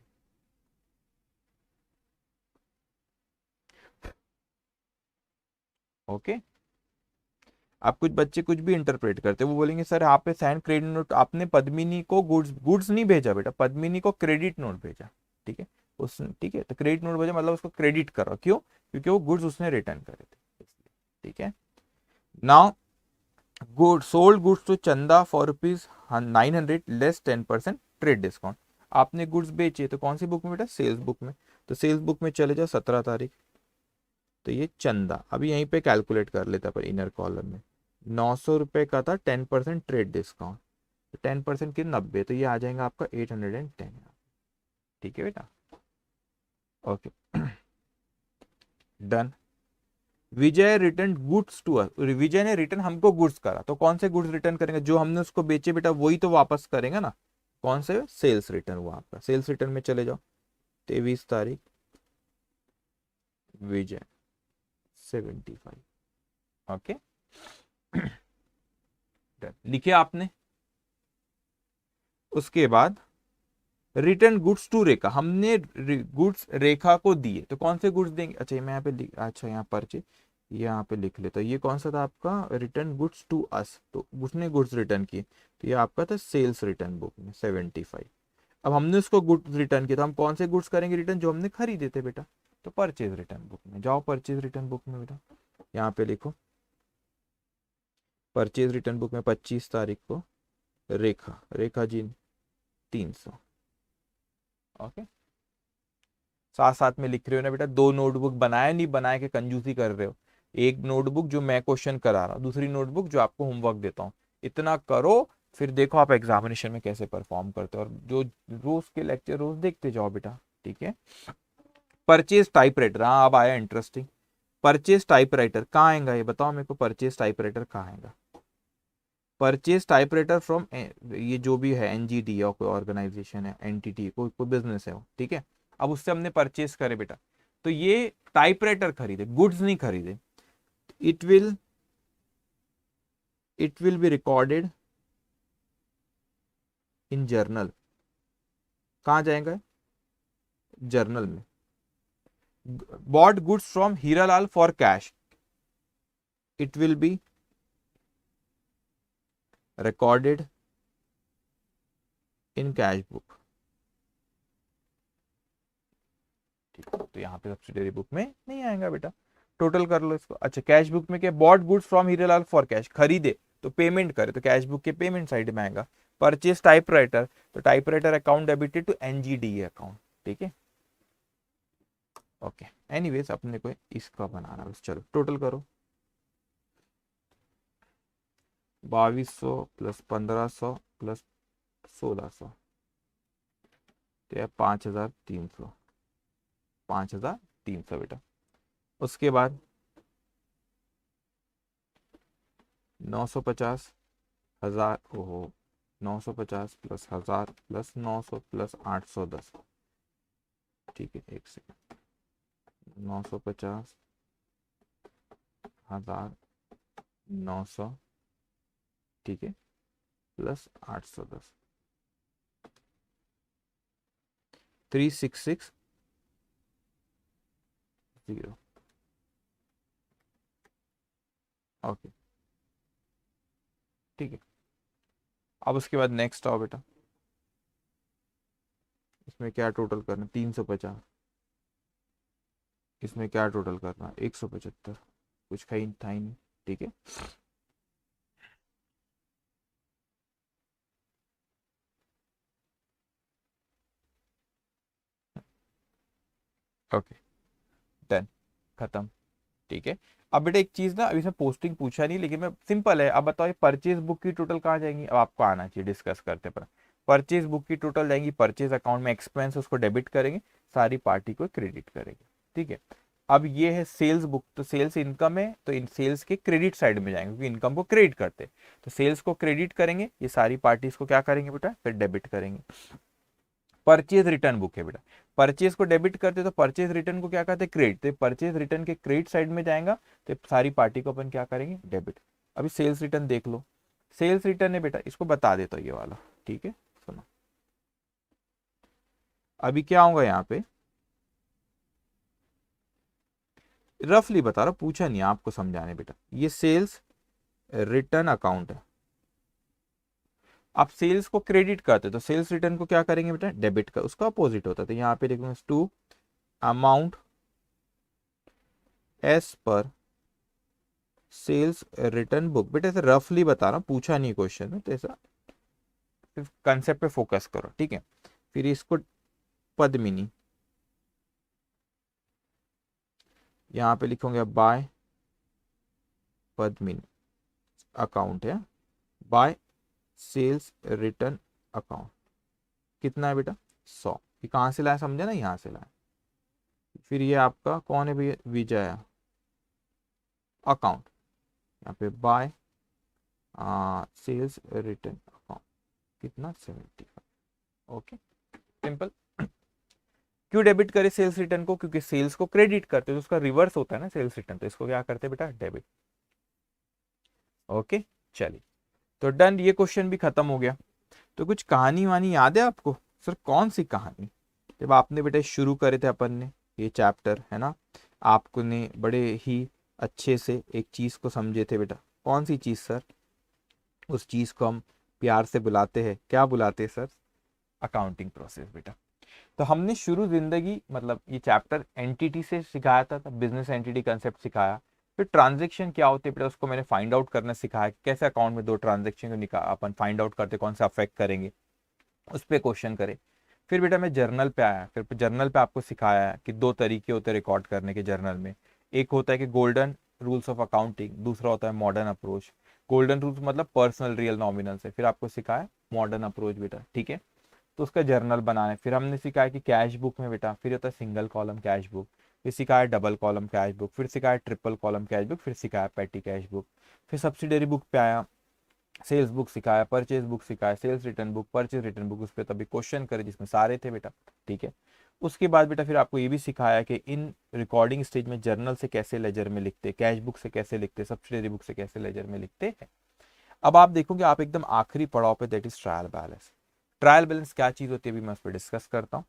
ओके। आप कुछ बच्चे कुछ भी इंटरप्रेट करते हैं, वो बोलेंगे सर यहाँ पे साइन क्रेडिट नोट, आपने पद्मिनी को गुड्स गुड्स नहीं भेजा बेटा, पद्मिनी को क्रेडिट नोट भेजा, ठीक है, उस, ठीक है, तो क्रेडिट नोट भेजा मतलब उसको क्रेडिट करो, क्यों, क्योंकि वो गुड्स उसने रिटर्न करे थे, ठीक है। Now good sold goods to Chanda for ₹900 less 10% trade discount, आपने गुड्स बेचे तो कौन सी बुक में बेटा, सेल्स बुक में, तो सेल्स बुक में चले जाओ 17 तारीख, तो ये चंदा, अभी यहीं पे कैलकुलेट कर लेता पर इनर कॉलम में, 900 रुपए का था, 10% ट्रेड डिस्काउंट, तो 10% की 90, तो ये आ जाएगा आपका 810, ठीक है बेटा, okay. Done. Vijay return goods to us, Vijay ने रिटर्न हमको गुड्स करा, तो कौन से गुड्स रिटर्न करेंगे, जो हमने उसको बेचे बेटा वही तो वापस करेंगे ना, कौन से, सेल्स रिटर्न हुआ आपका, सेल्स रिटर्न में चले जाओ, 23 तारीख विजय 75, ओके। लिखे आपने, उसके बाद रिटर्न गुड्स टू रेखा, हमने गुड्स रेखा को दिए, तो कौन से गुड्स देंगे, अच्छा मैं यहाँ पे अच्छा यहाँ परचे यहाँ पे लिख लेता, ये कौन सा था आपका, रिटर्न गुड्स टू अस, तो उसने गुड्स रिटर्न किए, तो ये आपका था सेल्स रिटर्न बुक में 75। अब हमने उसको गुड्स रिटर्न किया, तो हम कौन से गुड्स करेंगे रिटर्न, जो हमने खरीदे थे बेटा, तो परचेज रिटर्न बुक में जाओ, परचेज रिटर्न बुक में बेटा यहाँ पे लिखो, परचेज रिटर्न बुक में 25 तारीख को रेखा, रेखा जी 300, ओके। साथ साथ में लिख रहे हो ना बेटा, दो नोटबुक बनाए नहीं बनाए के कंजूसी कर रहे हो, एक नोटबुक जो मैं क्वेश्चन करा रहा हूँ, दूसरी नोटबुक जो आपको होमवर्क देता हूँ, इतना करो, फिर देखो आप एग्जामिनेशन में कैसे परफॉर्म करते हो, और जो रोज के लेक्चर रोज देखते जाओ बेटा, ठीक है। परचेज टाइपराइटर, हाँ अब आया इंटरेस्टिंग, परचेज टाइपराइटर कहाँ आएगा, ये बताओ मेरे को, परचेज टाइपराइटर कहाँ आएगा, परचेज टाइपराइटर फ्रॉम, ये जो भी है एनजीटी या कोई ऑर्गेनाइजेशन है, एंटिटी, कोई बिजनेस है वो, ठीक है। अब उससे हमने परचेज करे बेटा, तो ये टाइपराइटर खरीदे, गुड्स नहीं खरीदे, it will be recorded in journal, कहाँ जाएगा, जर्नल में। Bot goods from Hiralal for cash, it will be recorded in cash book. ठीक है, तो यहाँ पे सब्सिडरी बुक में नहीं आएगा बेटा। टोटल कर लो इसको। अच्छा, कैश बुक में क्या, bought goods from Hiralal for cash, खरीदे तो पेमेंट करे तो कैश बुक के पेमेंट साइड में आएगा। परचेज टाइपराइटर, तो typewriter account debited to NGDA account. ठीक है, ओके। एनीवेज अपने को इसका बनाना, बस चलो टोटल करो। 2200 प्लस 1500 प्लस 1600, तो 5300, 5300 बेटा। उसके बाद 950 हजार, ओहो, 950 प्लस 1000 प्लस 900 प्लस 810। ठीक है, एक सेकेंड। 950 हजार 900, ठीक है, प्लस 810, 3660। ओके, ठीक है। अब उसके बाद नेक्स्ट आओ बेटा, इसमें क्या टोटल करना, 350। इसमें क्या टोटल करना, 175, कुछ कहीं था ही नहीं। ठीक है, ओके, डन, खत्म। ठीक है। अब बेटा एक चीज ना, अभी इसमें पोस्टिंग पूछा नहीं, लेकिन मैं सिंपल है। अब बताओ, ये परचेज बुक की टोटल कहाँ जाएंगी, अब आपको आना चाहिए, डिस्कस करते पर। परचेज बुक की टोटल जाएंगी परचेज अकाउंट में, एक्सपेंस उसको डेबिट करेंगे, सारी पार्टी को क्रेडिट करेंगे। ठीक है। अब ये है सेल्स बुक, तो सेल्स इनकम है, तो इन सेल्स के क्रेडिट साइड में जाएंगे, क्योंकि इनकम को क्रेडिट करते हैं। तो सेल्स को क्रेडिट करेंगे, ये सारी पार्टीज को क्या करेंगे बेटा, फिर डेबिट करेंगे। परचेज रिटर्न बुक है बेटा, परचेज को डेबिट करते तो परचेज रिटर्न को क्या कहते हैं, क्रेडिट, तो परचेज रिटर्न के क्रेडिट साइड में जाएगा, तो सारी पार्टी को अपन क्या करेंगे, डेबिट। अभी सेल्स रिटर्न देख लो, सेल्स रिटर्न है बेटा, इसको बता देता हूँ ये वाला। ठीक है, सुनो, अभी क्या होगा यहाँ पे, रफली बता रहा, पूछा नहीं आपको समझाने बेटा। ये सेल्स रिटर्न अकाउंट है, आप सेल्स को क्रेडिट करते तो सेल्स रिटर्न को क्या करेंगे बेटा, डेबिट का, उसका अपोजिट होता है। तो यहाँ पे लिखूंगा टू अमाउंट एस पर सेल्स रिटर्न बुक। बेटा ऐसे रफली बता रहा हूं, पूछा नहीं क्वेश्चन में, तो ऐसा सिर्फ कंसेप्ट पे फोकस करो। ठीक है, फिर इसको पद्मिनी, यहाँ पे लिखोगे बाय पद्मिनी अकाउंट है, बाय सेल्स रिटर्न अकाउंट। कितना है बेटा, 100। ये कहाँ से लाया, समझे ना, यहाँ से लाया। फिर ये आपका कौन है भैया, विजया अकाउंट, यहाँ पे बाय सेल्स रिटर्न अकाउंट, कितना, 75। Okay, simple. क्यों डेबिट करे सेल्स रिटर्न को, क्योंकि सेल्स को क्रेडिट करते तो उसका रिवर्स होता है ना सेल्स रिटर्न, तो इसको क्या करते बेटा, डेबिट। ओके, चलिए, तो डन, ये क्वेश्चन भी खत्म हो गया। तो कुछ कहानी वानी याद है आपको, सर कौन सी कहानी, जब आपने बेटा शुरू करे थे अपन ने ये चैप्टर, है ना, आपको ने बड़े ही अच्छे से एक चीज को समझे थे बेटा, कौन सी चीज सर, उस चीज को हम प्यार से बुलाते हैं, क्या बुलाते हैं सर, अकाउंटिंग प्रोसेस बेटा। तो हमने शुरू जिंदगी, मतलब ये चैप्टर एंटिटी से सिखाया था, बिजनेस एंटिटी कंसेप्ट सिखाया। फिर ट्रांजेक्शन क्या होते हैं बेटा, उसको मैंने फाइंड आउट करना सिखाया, कैसे अकाउंट में दो ट्रांजेक्शन को निकाल अपन फाइंड आउट करते, कौन सा अफेक्ट करेंगे, उस पर क्वेश्चन करे। फिर बेटा मैं जर्नल पे आया, फिर जर्नल पे आपको सिखाया कि दो तरीके होते हैं रिकॉर्ड करने के जर्नल में। एक होता है कि गोल्डन रूल्स ऑफ अकाउंटिंग, दूसरा होता है मॉडर्न अप्रोच। गोल्डन रूल्स मतलब पर्सनल रियल नॉमिनल से, फिर आपको सिखाया मॉडर्न अप्रोच बेटा। ठीक है, तो उसका जर्नल बनाना है। फिर हमने सिखाया कि कैश बुक में बेटा, फिर होता है सिंगल कॉलम कैश बुक, फिर सिखाया डबल कॉलम कैश बुक, फिर सिखाया ट्रिपल कॉलम कैश बुक, फिर सिखाया पेटी कैश बुक। फिर सब्सिडरी बुक पे आया, सेल्स बुक सिखाया, परचेज बुक सिखाया, sales return book, purchase return book, उस पर तभी क्वेश्चन करे जिसमें सारे थे बेटा। ठीक है, उसके बाद बेटा फिर आपको ये भी सिखाया कि इन रिकॉर्डिंग स्टेज में जर्नल से कैसे लेजर में लिखते, कैश बुक से कैसे लिखते, सब्सिडरी बुक से कैसे लेजर में लिखते हैं। अब आप देखोगे आप एकदम आखिरी पड़ाव पे, that is trial balance. Trial balance क्या चीज होती है, अभी मैं उस पर डिस्कस करता हूँ।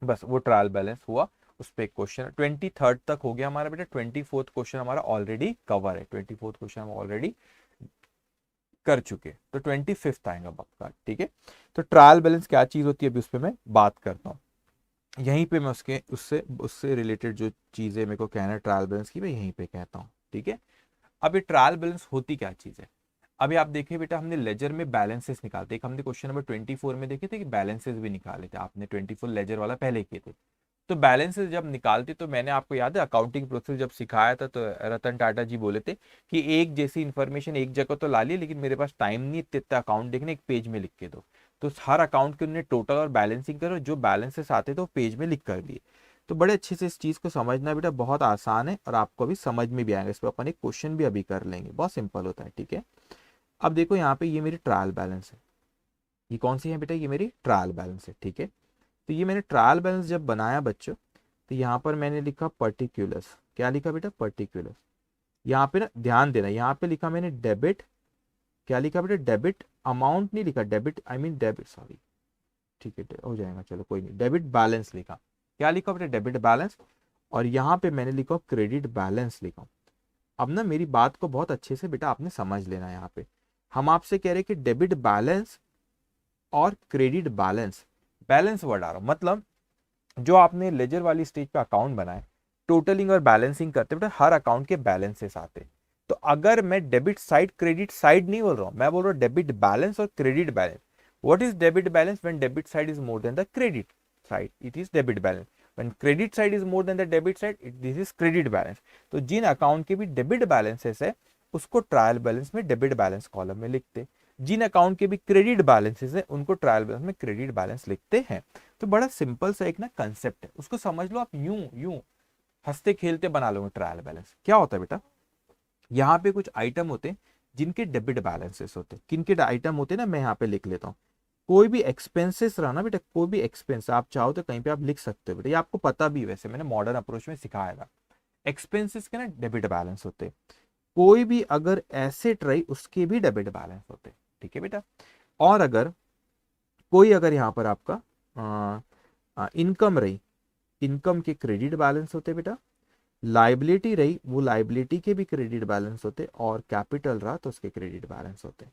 बस वो ट्रायल बैलेंस हुआ, उस पर एक क्वेश्चन 23rd तक हो गया हमारा बेटा। 24th क्वेश्चन हमारा ऑलरेडी कवर है, 24th क्वेश्चन हम ऑलरेडी कर चुके, तो 25th आएगा पक्का, ठीक है। तो ट्रायल बैलेंस क्या चीज होती है अभी उस पर मैं बात करता हूँ। यहीं पे मैं उसके उससे उससे रिलेटेड जो चीजें मेरे को कहना है ट्रायल बैलेंस की, मैं यहीं पे कहता हूँ, ठीक है। अब ये ट्रायल बैलेंस होती क्या चीज है। अभी आप देखिए बेटा, हमने लेजर में बैलेंसेस निकालते, एक हमने क्वेश्चन नंबर 24 में देखे थे कि बैलेंसेस भी निकाले थे, आपने 24 लेजर वाला पहले किए थे। तो बैलेंसेस जब निकालते तो मैंने आपको याद है अकाउंटिंग प्रोसेस जब सिखाया था, तो रतन टाटा जी बोले थे कि एक जैसी इन्फॉर्मेशन एक जगह तो ला ली, लेकिन मेरे पास टाइम नहीं इतना अकाउंट देखने, एक पेज में लिख के दो। तो हर अकाउंट के उन्होंने टोटल और बैलेंसिंग करो, जो बैलेंसेस आते थे वो पेज में लिख कर दिए। तो बड़े अच्छे से इस चीज को समझना बेटा बहुत आसान है, और आपको अभी समझ में भी आएगा। इस पर अपन एक क्वेश्चन भी अभी कर लेंगे, बहुत सिंपल होता है, ठीक है। अब देखो यहाँ पे ये मेरी ट्रायल बैलेंस है, ये कौन सी है बेटा, ये मेरी ट्रायल बैलेंस है, ठीक है। तो ये मैंने ट्रायल बैलेंस जब बनाया बच्चों, तो यहाँ पर मैंने लिखा पर्टिकुलर्स, क्या लिखा बेटा, पर्टिकुलर्स। यहाँ पे ना ध्यान देना, यहाँ पे लिखा मैंने डेबिट, क्या लिखा बेटा, डेबिट अमाउंट नहीं लिखा, debit I mean debit, sorry, ठीक है हो जाएगा, चलो कोई नहीं, डेबिट बैलेंस लिखा, क्या लिखा बेटा, डेबिट बैलेंस। और यहाँ पे मैंने लिखा क्रेडिट बैलेंस लिखा। अब ना मेरी बात को बहुत अच्छे से बेटा आपने समझ लेना है। यहाँ पे हम आपसे कह रहे हैं कि डेबिट बैलेंस और क्रेडिट बैलेंस, बैलेंस वर्ड आ रहा मतलब जो आपने लेजर वाली स्टेज पे अकाउंट बनाए, टोटलिंग और बैलेंसिंग करते बेटा हर अकाउंट के बैलेंसेस आते। तो अगर मैं डेबिट साइड क्रेडिट साइड नहीं बोल रहा हूं, मैं बोल रहा हूं डेबिट बैलेंस और credit balance. What is debit balance? When debit side is more than the credit side, it is debit balance. When credit side is more than the debit side, this is credit balance. तो जिन account के भी debit balances है उसको trial balance में debit balance column में लिखते, जिन account के भी क्रेडिट बैलेंसेस है उनको ट्रायल बैलेंस में क्रेडिट बैलेंस लिखते हैं। तो बड़ा सिंपल सा एक ना कंसेप्ट है, उसको समझ लो आप, यूं यूं हंसते खेलते बना लो। ट्रायल बैलेंस क्या होता है बेटा, यहाँ पे कुछ आइटम होते हैं जिनके डेबिट बैलेंसेस होते हैं। किन के आइटम होते हैं ना, मैं यहाँ पे लिख लेता हूँ। कोई भी एक्सपेंसेस रहा ना बेटा, कोई भी एक्सपेंस आप चाहो तो कहीं पे आप लिख सकते हो बेटा, ये आपको पता भी, वैसे मैंने मॉडर्न अप्रोच में सिखाया था। एक्सपेंसेस के ना डेबिट बैलेंस होते हैं। कोई भी अगर एसेट रही उसके भी डेबिट बैलेंस होते हैं, ठीक है बेटा। और अगर कोई अगर यहाँ पर आपका इनकम रही, इनकम के क्रेडिट बैलेंस होते बेटा। लाइबिलिटी रही, वो लाइबिलिटी के भी क्रेडिट बैलेंस होते, और कैपिटल रहा तो उसके क्रेडिट बैलेंस होते।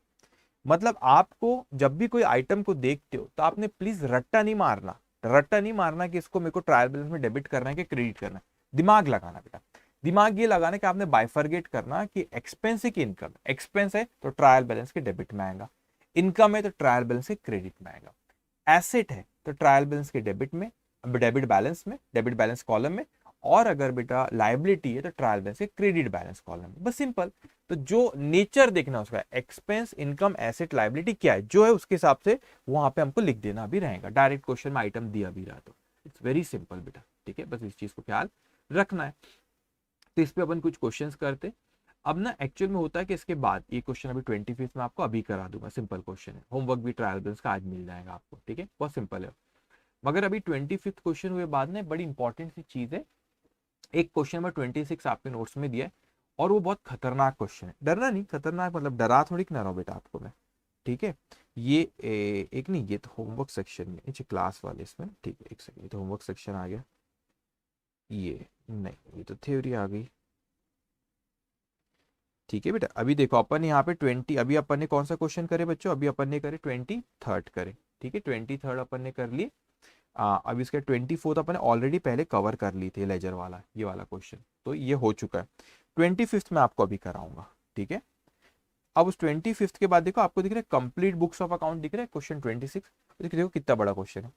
मतलब आपको जब भी कोई आइटम को देखते हो तो आपने प्लीज रट्टा नहीं मारना, रट्टा नहीं मारना कि इसको मेरे को ट्रायल बैलेंस में डेबिट करना है कि क्रेडिट करना है। दिमाग लगाना बेटा, दिमाग ये लगाना कि आपने बाइफरगेट करना कि एक्सपेंस है कि इनकम। एक्सपेंस है तो ट्रायल बैलेंस के डेबिट में आएगा, इनकम है तो ट्रायल बैलेंस के क्रेडिट में आएगा, एसेट है तो ट्रायल बैलेंस के डेबिट में, डेबिट बैलेंस में, डेबिट बैलेंस कॉलम में, और अगर बेटा लाइबिलिटी है तो ट्रायल बैलेंस के क्रेडिट बैलेंस कॉलम में। बस सिंपल। तो जो नेचर देखना उसका, एक्सपेंस इनकम एसेट लाइबिलिटी क्या है, जो है उसके हिसाब से वहां पे हमको लिख देना भी रहेगा। डायरेक्ट क्वेश्चन में आइटम दिया भी रहा तो इट्स वेरी सिंपल बेटा, ठीक है। बस इस चीज को ख्याल रखना है। तो इस पे अपन कुछ क्वेश्चंस करते। अब ना एक्चुअल में होता है कि इसके बाद ये क्वेश्चन अभी 25 में आपको अभी करा दूंगा, सिंपल क्वेश्चन है, होमवर्क भी ट्रायल बैलेंस का आज मिल जाएगा आपको, ठीक है, बहुत सिंपल है। मगर अभी 25th क्वेश्चन हुए बाद में बड़ी इंपॉर्टेंट सी चीज है, एक क्वेश्चन नंबर 26 आपके नोट्स में दिया है, और वो बहुत खतरनाक क्वेश्चन है। डरना नहीं, खतरनाक मतलब डरा थोड़ी ना रहा बेटा आपको मैं, ठीक है। ये एक नहीं, ये तो होमवर्क सेक्शन में, अच्छा क्लास वाले इसमें, ठीक है, एक सेकंड, ये तो होमवर्क सेक्शन आ गया, ये नहीं, ये तो थ्योरी आ गई, ठीक है बेटा। अभी देखो अपन यहाँ पे 20, अभी अपन ने कौन सा क्वेश्चन करे बच्चों, अभी अपन ने करे 23rd करे, ठीक है, 23rd अपन ने कर लिए। अभी इसका 24th अपन ने ऑलरेडी पहले कवर कर ली थी, लेजर वाला ये वाला क्वेश्चन, तो ये हो चुका है। 25th में आपको अभी कराऊंगा, ठीक है। अब उस 25th के बाद देखो आपको दिख रहा है कंप्लीट बुक्स ऑफ अकाउंट दिख रहा है, क्वेश्चन 26। देखो कितना बड़ा क्वेश्चन है,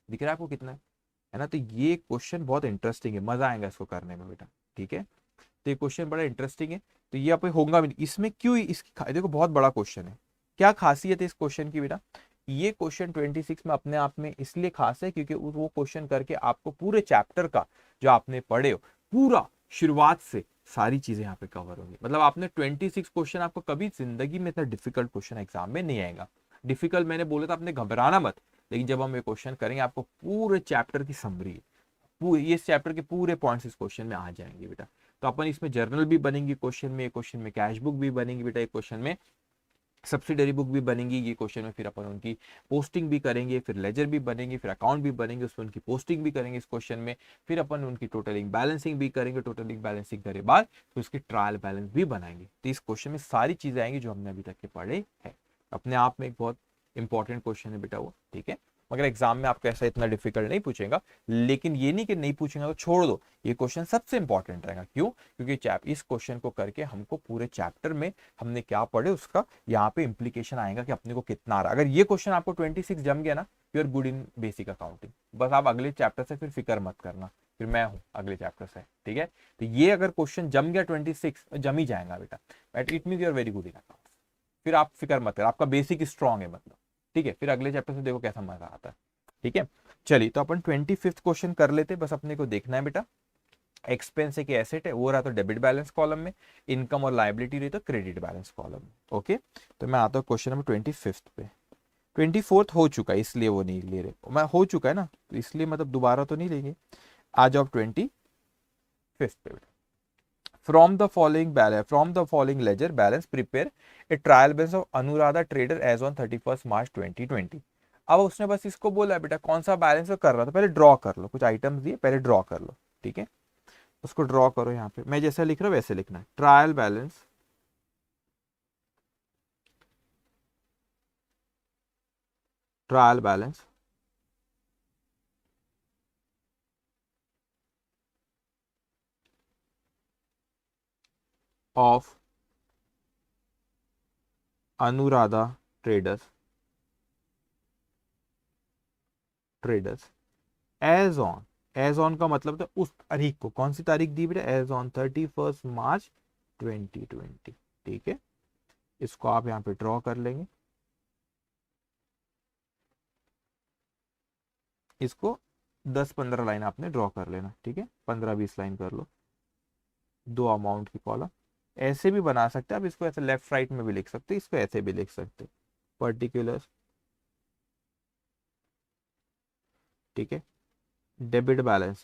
दिख रहा है आपको कितना है ना। तो ये क्वेश्चन बहुत इंटरेस्टिंग है, मजा आएगा इसको करने में बेटा, ठीक है। तो ये क्वेश्चन बड़ा इंटरेस्टिंग है, तो ये आप होगा भी इसमें क्यों, इसकी देखो बहुत बड़ा क्वेश्चन है। क्या खासियत है इस क्वेश्चन की बेटा, ये क्वेश्चन 26 में अपने आप में इसलिए खास है क्योंकि वो क्वेश्चन करके आपको पूरे चैप्टर का जो आपने पढ़े हो पूरा शुरुआत से सारी चीजें यहाँ पे कवर होंगी। मतलब आपने 26 क्वेश्चन, आपको कभी जिंदगी में इतना डिफिकल्ट क्वेश्चन एग्जाम में नहीं आएगा। डिफिकल्ट मैंने बोला था, आपने घबराना मत, लेकिन जब हम ये क्वेश्चन करेंगे आपको पूरे चैप्टर की समरी, ये चैप्टर के पूरे पॉइंट्स इस क्वेश्चन में आ जाएंगे बेटा। तो अपन इसमें जर्नल भी बनेंगे क्वेश्चन में, क्वेश्चन में कैश बुक भी बनेंगी बेटा, एक क्वेश्चन में सब्सिडरी बुक भी बनेंगी ये क्वेश्चन में, फिर अपन उनकी पोस्टिंग भी करेंगे, फिर लेजर भी बनेंगे, फिर अकाउंट भी बनेंगे, उसमें उनकी पोस्टिंग भी करेंगे इस क्वेश्चन में, फिर अपन उनकी टोटलिंग बैलेंसिंग भी करेंगे, टोटलिंग बैलेंसिंग करे बाद फिर उसकी ट्रायल बैलेंस भी बनाएंगे। तो इस क्वेश्चन में सारी चीजें आएंगी जो हमने अभी तक के पढ़े हैं। अपने आप में एक बहुत इंपॉर्टेंट क्वेश्चन है बेटा वो, ठीक है। मगर एग्जाम में आपको ऐसा इतना डिफिकल्ट नहीं पूछेगा, लेकिन ये नहीं कि नहीं पूछेगा तो छोड़ दो, ये क्वेश्चन सबसे इंपॉर्टेंट रहेगा। क्यों? क्योंकि इस क्वेश्चन को करके हमको पूरे चैप्टर में हमने क्या पढ़े उसका यहाँ पे इंप्लीकेशन आएगा कि अपने को कितना आ रहा है। अगर ये क्वेश्चन आपको 26 जम गया ना, you are good in basic accounting. बस आप अगले चैप्टर से फिर फिक्र मत करना, फिर मैं हूँ अगले चैप्टर से, ठीक है। तो ये अगर क्वेश्चन जम गया 26, जम ही जाएगा बेटा, but it mean you are very good in account. फिर आप फिक्र मत करो, आपका बेसिक स्ट्रॉन्ग है मतलब, ठीक है। फिर अगले चैप्टर से देखो कैसा मजा आता है, ठीक है। चलिए तो अपन 25th क्वेश्चन कर लेते, बस अपने को देखना है बेटा। एक्सपेंस एक एसेट है, वो रहा तो डेबिट बैलेंस कॉलम में, इनकम और लायबिलिटी रही तो क्रेडिट बैलेंस कॉलम में। ओके, तो मैं आता हूँ क्वेश्चन नंबर 25 पे। 24th हो चुका है इसलिए वो नहीं ले रहे, मैं हो चुका है ना तो इसलिए मतलब दोबारा तो नहीं लेंगे। आ जाओ 25th पे बेटा। From the following ledger balance, prepare a trial balance of Anuradha Trader as on 31st March 2020। अब उसने बस इसको बोला है बेटा कौन सा बैलेंस कर रहा था, पहले ड्रॉ कर लो, कुछ आइटम्स दिए पहले ड्रॉ कर लो, ठीक है। उसको ड्रॉ करो, यहाँ पे मैं जैसा लिख रहा हूँ वैसे लिखना है। Trial balance of Anuradha traders as on का मतलब था उस तारीख को, कौन सी तारीख दी बेटा, एज ऑन 31st मार्च 2020, ठीक है। इसको आप यहाँ पे ड्रॉ कर लेंगे, इसको 10-15 लाइन आपने ड्रॉ कर लेना, ठीक है। 15-20 लाइन कर लो, दो अमाउंट की कॉलम। ऐसे भी बना सकते हैं आप इसको, ऐसे लेफ्ट राइट में भी लिख सकते हैं, इसको ऐसे भी लिख सकते हैं, पर्टिकुलर, ठीक है। डेबिट बैलेंस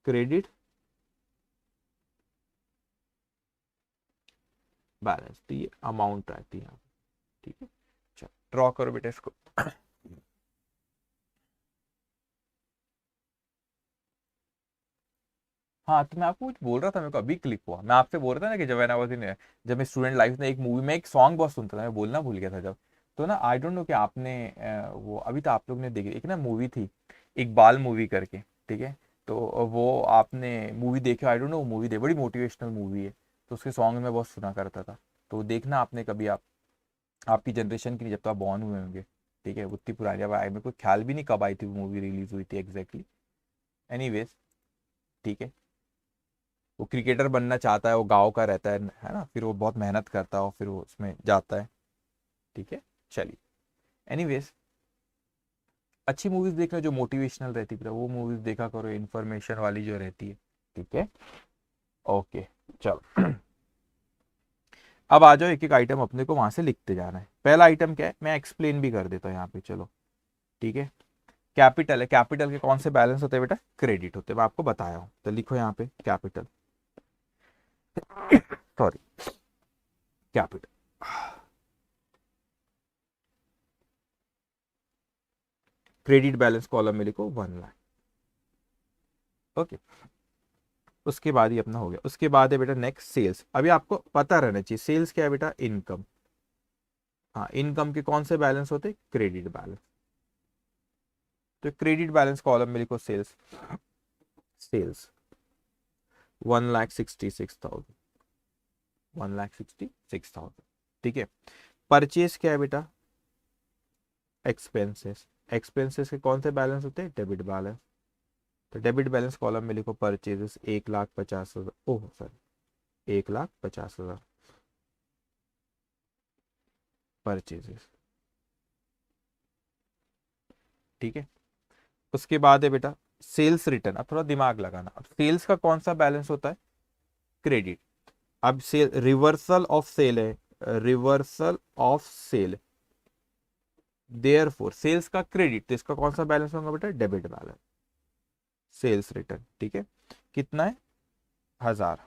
क्रेडिट बैलेंस, तो ये अमाउंट रहती है, ठीक है। चलो ड्रॉ करो बेटा इसको। हाँ तो मैं आपको कुछ बोल रहा था, मेरे को अभी क्लिक हुआ, मैं आपसे बोल रहा था ना कि जब मैंने वाज इन, जब मैं स्टूडेंट लाइफ में एक मूवी में एक सॉन्ग बहुत सुनता था, मैं बोलना भूल गया था जब। तो ना आई डोंट नो कि आपने वो अभी तो आप लोग ने देखी, एक ना मूवी थी इकबाल मूवी करके, ठीक है। तो वो आपने मूवी देखी, आई डोंट नो मूवी दे, बड़ी मोटिवेशनल मूवी है, तो उसके सॉन्ग में बहुत सुना करता था। तो देखना आपने कभी, आप आपकी जनरेशन की नहीं, जब तो आप बॉर्न हुए होंगे, ठीक है, उतनी पुरानी, अब मेरे को ख्याल भी नहीं कब आई थी वो मूवी, रिलीज हुई थी एग्जैक्टली, एनीवेज, ठीक है। वो क्रिकेटर बनना चाहता है, वो गांव का रहता है ना, फिर वो बहुत मेहनत करता है और फिर वो उसमें जाता है, ठीक है। चलिए एनीवेज, अच्छी मूवीज देखना जो मोटिवेशनल रहती है, वो मूवीज देखा करो, इन्फॉर्मेशन वाली जो रहती है, ठीक है। ओके, चलो अब आ जाओ, एक एक आइटम अपने को वहां से लिखते जाना है। पहला आइटम क्या है, मैं एक्सप्लेन भी कर देता हूँ यहाँ पे, चलो ठीक है। कैपिटल है, कैपिटल के कौन से बैलेंस होते हैं बेटा, क्रेडिट होते हैं, मैं आपको बताया हूँ, तो लिखो यहाँ पे capital, sorry capital, credit balance column में लिखो 1 लाख, ओके। उसके बाद ही अपना हो गया, उसके बाद है बेटा नेक्स्ट सेल्स। अभी आपको पता रहना चाहिए सेल्स क्या है बेटा, इनकम। हाँ, इनकम के कौन से बैलेंस होते, क्रेडिट बैलेंस, तो क्रेडिट बैलेंस कॉलम में लिखो सेल्स, सेल्स 1,66,000, 1,66,000, ठीक है। परचेज क्या है बेटा, एक्सपेंसेस, एक्सपेंसेस के कौन से बैलेंस होते हैं, डेबिट बैलेंस, तो डेबिट बैलेंस कॉलम में लिखो परचेजेस 1,50,000, ओह सॉरी 1,50,000 परचेजेस, ठीक है। उसके बाद है बेटा सेल्स रिटर्न। अब थोड़ा दिमाग लगाना, अब सेल्स का कौन सा बैलेंस होता है, क्रेडिट। अब सेल रिवर्सल ऑफ सेल है, reversal of sale, therefore sales का क्रेडिट, तो इसका कौन सा बैलेंस होगा बेटा, डेबिट बैलेंस, सेल्स रिटर्न, ठीक है। कितना है, 1,000,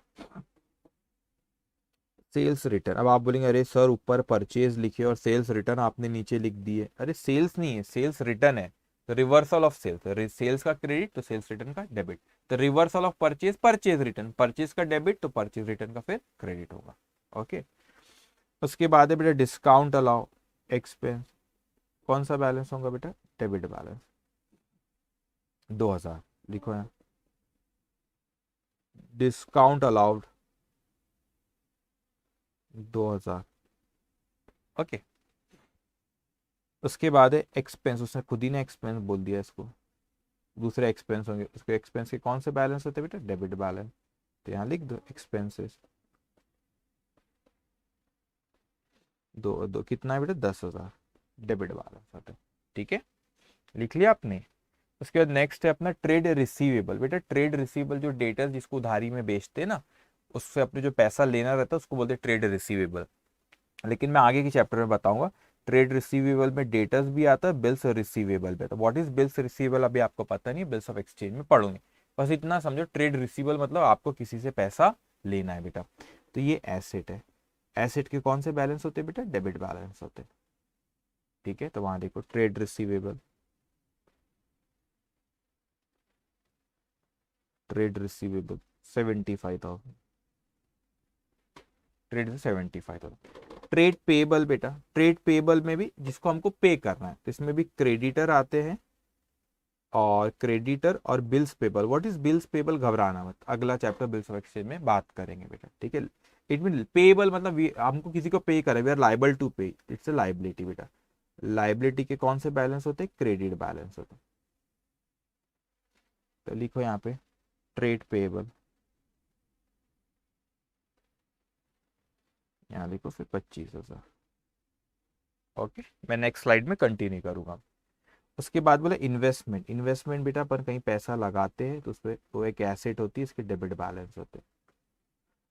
सेल्स रिटर्न। अब आप बोलेंगे अरे सर ऊपर परचेज लिखे और सेल्स रिटर्न आपने नीचे लिख दिए। अरे सेल्स नहीं है, सेल्स रिटर्न है। तो रिवर्सल ऑफ सेल्स, सेल्स का क्रेडिट तो सेल्स रिटर्न का डेबिट। तो reversal of purchase, purchase return, purchase का डेबिट तो परचेज रिटर्न का फिर क्रेडिट होगा। ओके। उसके बाद है बेटा डिस्काउंट अलाउ एक्सपेंस। कौन सा बैलेंस होगा बेटा? Debit balance. 2000 लिखो यहाँ। Discount allowed 2000। ओके। उसके बाद है एक्सपेंस। उसने खुद ही ने एक्सपेंस बोल दिया इसको। दूसरे एक्सपेंस होंगे, उसके एक्सपेंस के कौन से बैलेंस होते हैं बेटा? Debit balance. तो यहाँ लिख दो एक्सपेंसेस। दो दो कितना है बेटा? 10,000 डेबिट बैलेंस होता है। ठीक है, लिख लिया आपने। उसके बाद नेक्स्ट है अपना ट्रेड रिसीवेबल। बेटा ट्रेड रिसीवेबल जो डेटर जिसको उधारी में बेचते हैं ना, उससे अपने जो पैसा लेना रहता है उसको बोलते हैं ट्रेड रिसीवेबल। लेकिन मैं आगे के चैप्टर में बताऊंगा। ट्रेड रिसीवेबल में डेटर्स भी आता है, बिल्स रिसीवेबल भी। तो व्हाट इज बिल्स रिसीवेबल अभी आपको पता नहीं, बिल्स ऑफ एक्सचेंज में पढ़ोगे। बस इतना समझो, ट्रेड रिसीवेबल मतलब आपको किसी से पैसा लेना है बेटा। तो ये एसेट है। एसेट के कौन से बैलेंस होते हैं बेटा? डेबिट बैलेंस होते हैं। ठीक है, तो वहां देखो trade receivable, trade receivable 75,000। Trade 75,000। Trade payable बेटा, ट्रेड पेबल में भी जिसको हमको पे करना है, तो इसमें भी क्रेडिटर आते हैं और क्रेडिटर और bills payable. What is bills payable? घबराना मत, अगला चैप्टर बिल्स ऑफ एक्सचेंज में बात करेंगे बेटा। ठीक है। इट मीन पेबल मतलब हमको किसी को पे करें, वी आर लाइबल टू पे, इट्स अ लाइबिलिटी बेटा। लाइबिलिटी के कौन से बैलेंस होते हैं? क्रेडिट बैलेंस होते हैं। तो लिखो यहाँ पे ट्रेड पेबल, यहाँ लिखो फिर 25,000। ओके, मैं नेक्स्ट स्लाइड में कंटिन्यू करूंगा। उसके बाद बोले इन्वेस्टमेंट। इन्वेस्टमेंट बेटा पर कहीं पैसा लगाते हैं तो उस पर वो एक एसेट होती है, इसके डेबिट बैलेंस होते हैं।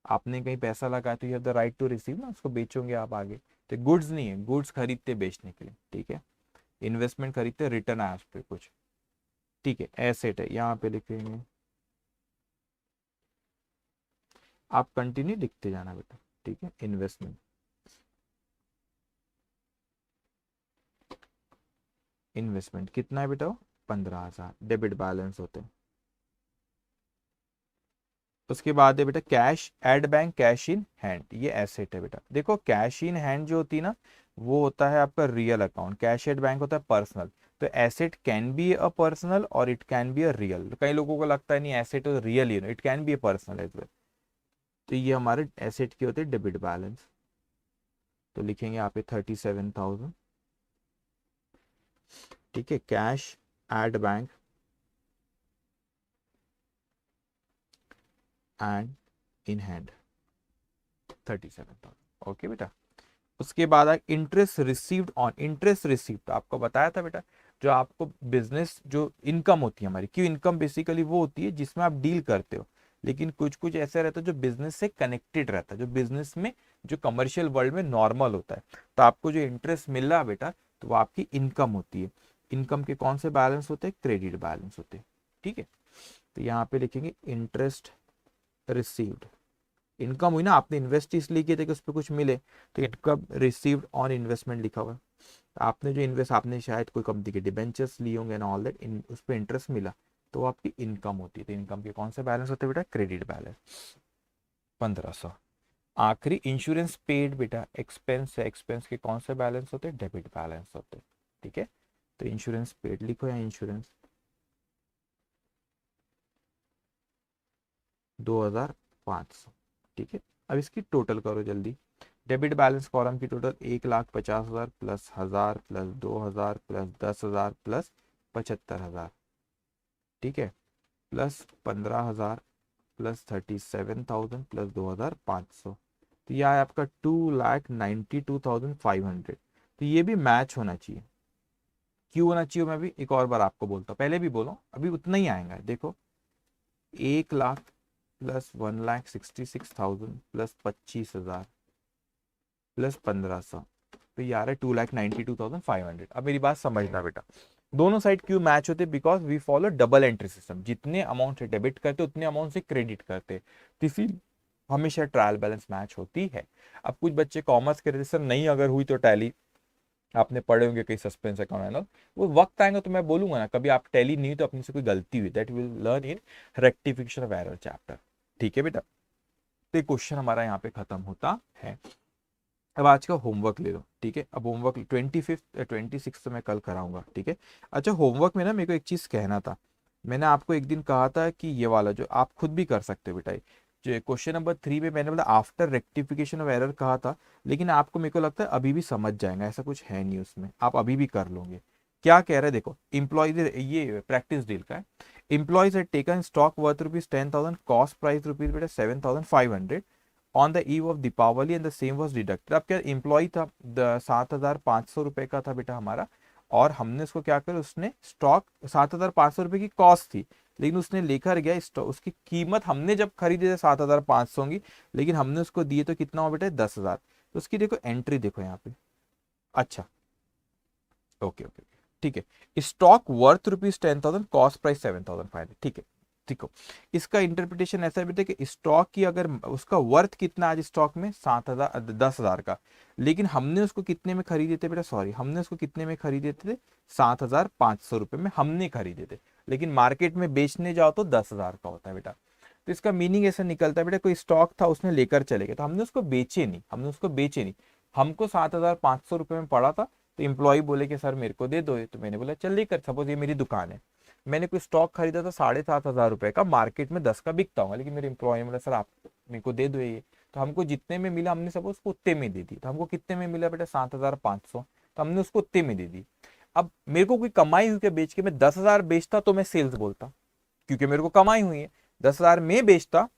आपने कहीं पैसा लगाया तो you have the right to receive ना, उसको बेचोगे आप आगे। तो गुड्स नहीं है, गुड्स खरीदते बेचने के लिए। ठीक है, इन्वेस्टमेंट खरीदते, रिटर्न आया उस पर कुछ। ठीक है, एसेट है, यहाँ पे लिखेंगे। आप कंटिन्यू लिखते जाना बेटा। ठीक है, इन्वेस्टमेंट, इन्वेस्टमेंट कितना है बेटा? 15,000 डेबिट बैलेंस होते हैं। उसके बाद है बेटा cash at bank, cash in hand, ये एसेट है बेटा। देखो कैश इन हैंड जो होती है ना, वो होता है आपका real account. Cash at bank होता है पर्सनल। तो asset can be a personal और it can be a real. कई लोगों को लगता है नहीं एसेट तो रियल ही, it can be a personal as well. तो ये हमारे एसेट के होते हैं डेबिट बैलेंस। तो लिखेंगे यहाँ पे 37,000। ठीक है, cash at bank and in hand 37,000। Okay बेटा। उसके बाद interest received on, interest received आपको बताया था बेटा, जो आपको बिजनेस जो इनकम होती है हमारी, क्यों इनकम बेसिकली वो होती है जिसमें आप डील करते हो। लेकिन कुछ कुछ ऐसा रहता है जो बिजनेस से कनेक्टेड रहता है, जो बिजनेस में जो कमर्शियल वर्ल्ड में नॉर्मल होता है। तो आपको जो इंटरेस्ट मिल रहा है बेटा, तो वो आपकी इनकम होती है। इनकम के कौन से बैलेंस होते हैं? क्रेडिट बैलेंस होते हैं। ठीक है, तो यहाँ पे लिखेंगे इंटरेस्ट रिसीव्ड। इनकम हुई ना, आपने इन्वेस्ट इसलिए किए थे कि उस पर कुछ मिले, तो इनकम रिसीव्ड ऑन इन्वेस्टमेंट लिखा हुआ है। आपने जो इन्वेस्ट, आपने शायद कोई कंपनी के डिबेंचर्स लिए होंगे ना, ऑल दैट, उस पर इंटरेस्ट मिला, तो वो आपकी इनकम होती है। तो इनकम के कौन से बैलेंस होते हैं बेटा? Credit balance 1500। आखिरी इंश्योरेंस पेड बेटा, एक्सपेंस है, एक्सपेंस के कौन से बैलेंस होते हैं? डेबिट बैलेंस होते हैं। ठीक है, तो इंश्योरेंस पेड लिखो या इंश्योरेंस 2,500। ठीक है, अब इसकी टोटल करो जल्दी। डेबिट बैलेंस कॉलम की total 1,50,000 plus 1,000 plus 2,000 plus 10,000 plus 75,000। ठीक है, प्लस 15,000 प्लस 37,000 प्लस 2,500। तो यह है आपका 2,92,500। तो ये भी मैच होना चाहिए। क्यों होना चाहिए मैं भी एक और बार आपको बोलता हूँ, पहले भी बोलो, अभी उतना ही आएगा। देखो 1,00,000 प्लस 1,66,000 प्लस 25,000 प्लस 1,500, तो ये आ रहा है 2,92,500। अब मेरी बात समझना बेटा, दोनों साइड क्यों मैच होते? Because we follow double entry system. जितने अमाउंट से डेबिट करते उतने अमाउंट से क्रेडिट करते। इसी हमेशा ट्रायल बैलेंस मैच होती है। अब कुछ बच्चे कॉमर्स के रहे सर नहीं अगर हुई तो टैली आपने पढ़े होंगे कई सस्पेंस अकाउंट है ना, वो वक्त आएगा तो मैं बोलूंगा ना, कभी आप टैली नहीं तो अपने से कोई गलती हुई, that will learn in rectification of error chapter. ठीक है बेटा, तो क्वेश्चन हमारा यहाँ पे खत्म होता है। अब आज का होमवर्क ले लो, ठीक है। अब होमवर्क 25 तो मैं कल कराऊंगा, ठीक है। अच्छा होमवर्क में ना मेरे को एक चीज कहना था, मैंने आपको एक दिन कहा था कि ये वाला जो आप खुद भी कर सकते हो बेटा, जो क्वेश्चन नंबर 3 में मैंने बोला आफ्टर रेक्टिफिकेशन ऑफ एरर कहा था, लेकिन आपको मेरे को लगता है अभी भी समझ जाएगा, ऐसा कुछ है नहीं उसमें, आप अभी भी कर लोगे। क्या कह रहा है देखो, इम्प्लॉयज, ये प्रैक्टिस डील का है। Employees had taken stock worth ₹10,000, cost price rupees बेटा 7,500 on the eve of Deepawali and the same was deducted. अब क्या एम्प्लॉय था 7,500 रुपए का था बेटा हमारा, और हमने उसको क्या कर, उसने स्टॉक 7,500 रुपए की कॉस्ट थी, लेकिन उसने लेकर गया उसकी कीमत हमने जब खरीदे थे 7,500 की, लेकिन हमने उसको दिए तो कितना हुआ बेटा 10,000। तो उसकी देखो एंट्री देखो यहाँ पे। अच्छा ओके ओके ठीक है, स्टॉक वर्थ ₹10,000, कॉस्ट प्राइस 7,500, ठीक है। ठीक हो, इसका इंटरप्रिटेशन ऐसा भी था कि स्टॉक की अगर उसका वर्थ कितना आज स्टॉक में 7,000 10,000 का, लेकिन हमने उसको कितने में खरीदे थे बेटा, सॉरी हमने उसको कितने में खरीदे थे 7,500 रुपए में हमने खरीदे थे, लेकिन मार्केट में बेचने जाओ तो 10,000 का होता है बेटा। तो इसका मीनिंग ऐसा निकलता है बेटा, कोई स्टॉक था उसने लेकर चले गए, तो हमने उसको बेचे नहीं, हमको 7,500 रुपए में पड़ा था, तो एम्प्लॉय बोले कि सर मेरे को दे दो ये, तो मैंने बोला चल लेकर, सपोज ये मेरी दुकान है, मैंने कोई स्टॉक खरीदा था 7,500 रुपए का, मार्केट में 10 का बिकता होगा, लेकिन मेरे एम्प्लॉय ने बोला सर आप मेरे को दे दो ये, तो हमको जितने में मिला हमने सपोज उसको उतने में दे दी, तो हमको कितने में मिला बेटा 7,500, तो हमने उसको उतने में दे दी। अब मेरे को कोई कमाई हुई के बेच के, मैं 10,000 बेचता तो मैं सेल्स बोलता, क्योंकि मेरे को कमाई हुई है। 10,000 में बेचता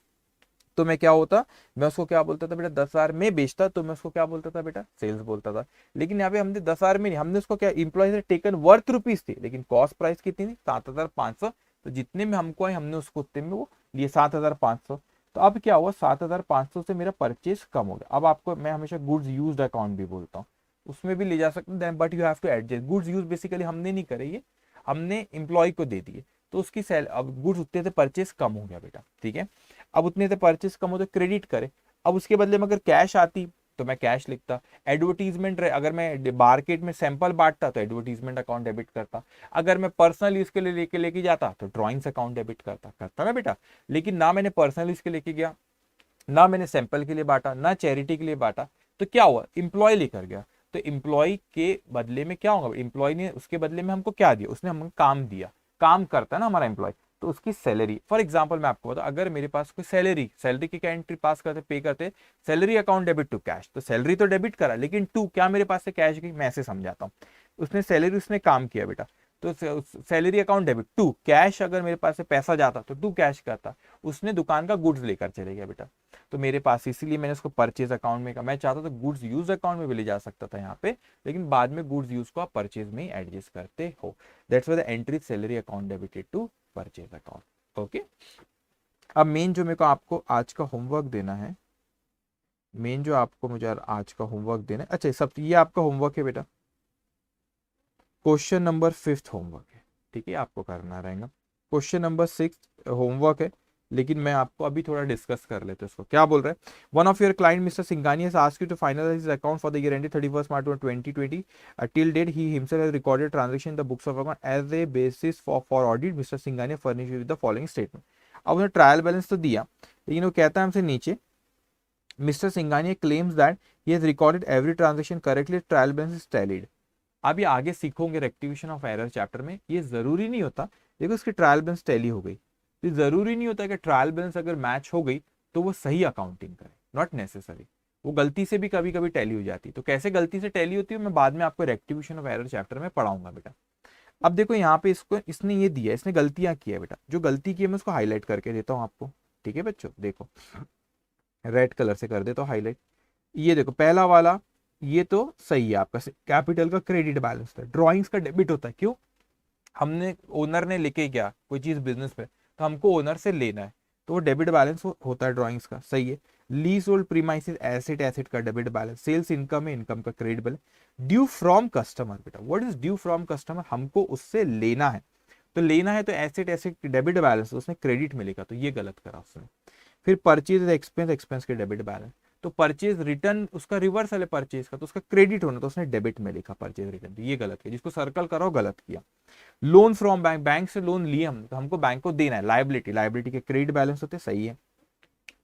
तो मैं क्या होता, मैं उसको क्या बोलता था बेटा, 10,000 में बेचता तो मैं उसको क्या बोलता था बेटा, सेल्स बोलता था। लेकिन यहाँ पे हमने 10,000 में नहीं, हमने उसको क्या, इंप्लॉय से टेकन वर्थ रुपीज थी, लेकिन कॉस्ट प्राइस कितनी थी 7,500, तो जितने में हमको आए हमने उसको उतने में वो लिए 7,500। तो अब क्या हुआ, 7,500 से मेरा परचेज कम हो गया। अब आपको मैं हमेशा गुड्स यूज्ड अकाउंट भी बोलता हूँ, उसमें भी ले जा सकते हैं, but you have to adjust. Goods use basically हमने नहीं करे, ये हमने एम्प्लॉय को दे दिए, तो उसकी सेल, अब गुड्स उतने से परचेज कम हो गया बेटा, ठीक है। अब उतने से परचेज कम हो तो क्रेडिट करे, अब उसके बदले में अगर कैश आती तो मैं कैश लिखता। एडवर्टीजमेंट रहे, अगर मैं मार्केट में सैंपल बांटता तो एडवर्टीजमेंट अकाउंट डेबिट करता। अगर मैं पर्सनल यूज के लिए लेके जाता तो ड्रॉइंग्स अकाउंट डेबिट करता ना बेटा। लेकिन ना मैंने पर्सनल यूज के लेके गया, ना मैंने सैंपल के लिए बांटा, ना चैरिटी के लिए बांटा, तो क्या हुआ, इंप्लॉय लेकर गया। तो इंप्लॉय के बदले में क्या होगा, इंप्लॉय ने उसके बदले में हमको क्या दिया, उसने हमको काम दिया, काम करता है ना हमारा एम्प्लॉय, तो उसकी सैलरी। फॉर एग्जांपल मैं आपको बताऊं, अगर मेरे पास कोई सैलरी की क्या एंट्री पास करते पे करते, salary account debit to cash, तो सैलरी तो डेबिट करा, लेकिन टू क्या मेरे पास से कैश गई, मैं ऐसे समझाता हूँ, उसने सैलरी उसने काम किया बेटा, तो salary account debit to cash, अगर मेरे पास से पैसा जाता तो टू कैश करता, उसने दुकान का गुड्स लेकर चले गया बेटा, तो मेरे पास, इसीलिए मैंने उसको परचेज अकाउंट में, मैं चाहता तो गुड्स यूज अकाउंट में भी ले जा सकता था यहाँ पे, लेकिन बाद में गुड्स यूज को आप परचेज में ही एडजस्ट करते हो। That's why the entry salary account debited to purchase account. Okay, अब मेन जो मेरे को आपको आज का होमवर्क देना है, मेन जो आपको मुझे आज का होमवर्क देना है, अच्छा सब ये आपका होमवर्क है बेटा, क्वेश्चन नंबर 5 होमवर्क है, ठीक है, आपको करना रहेगा। क्वेश्चन नंबर 6 होमवर्क है, लेकिन मैं आपको अभी थोड़ा डिस्कस कर लेते हैं उसको। क्या बोल रहे हैं, one of your client mister Singhani has asked you to finalize his account for the year ended 31 March 2020 till date he himself has recorded transaction in the books of account as a basis for audit. Mister Singhani furnish with the following statement. अब उन्हें trial balance तो दिया, लेकिन वो कहता है हमसे नीचे, mister Singhani claims that he has recorded every transaction correctly, trial balance is tallied. अब ये आगे सीखोगे रेक्टिफिकेशन ऑफ एरर चैप्टर में, ये जरूरी नहीं होता, देखो इसकी ट्रायल बैलेंस टैली हो गई, तो जरूरी नहीं होता कि ट्रायल बैलेंस अगर मैच हो गई तो वो सही अकाउंटिंग करे, नॉट नेसेसरी, वो गलती से भी कभी कभी टैली हो जाती है। तो कैसे गलती से टैली होती है मैं बाद में आपको रेक्टिफिकेशन ऑफ एरर चैप्टर में पढ़ाऊंगा बेटा। अब देखो यहाँ पे इसको, इसने ये दिया, इसने गलतियां की है बेटा, जो गलती की है मैं उसको हाईलाइट करके देता हूँ आपको, ठीक है बच्चों, देखो रेड कलर से कर देता हूँ हाईलाइट। ये देखो पहला वाला, ये तो सही है आपका, कैपिटल का क्रेडिट बैलेंस था, ड्रॉइंग्स का डेबिट होता है, क्यों, हमने ओनर ने लेके गया कोई चीज बिजनेस पे, तो हमको ओनर से लेना है, तो वो डेबिट बैलेंस होता है ड्रॉइंग्स का, सही है। Lease hold premises asset, asset का डेबिट बैलेंस, सेल्स इनकम है, इनकम का credit balance. Due from customer बेटा, what is due from customer, हमको उससे लेना है, तो लेना है तो एसेट, एसेट डेबिट बैलेंस उसने क्रेडिट में लिखा, तो ये गलत करा उसने। फिर परचेज एक्सपेंस, एक्सपेंस के डेबिट बैलेंस, तो परचेज रिटर्न उसका रिवर्सल है परचेज का, तो उसका क्रेडिट होना, तो उसने डेबिट में लिखा परचेज रिटर्न, तो ये गलत किया, जिसको सर्कल करो गलत किया। लोन फ्रॉम बैंक, बैंक से लोन लिए हम, तो हमको बैंक को देना है, लाइबिलिटी, लाइबिलिटी के क्रेडिट बैलेंस होते, सही है।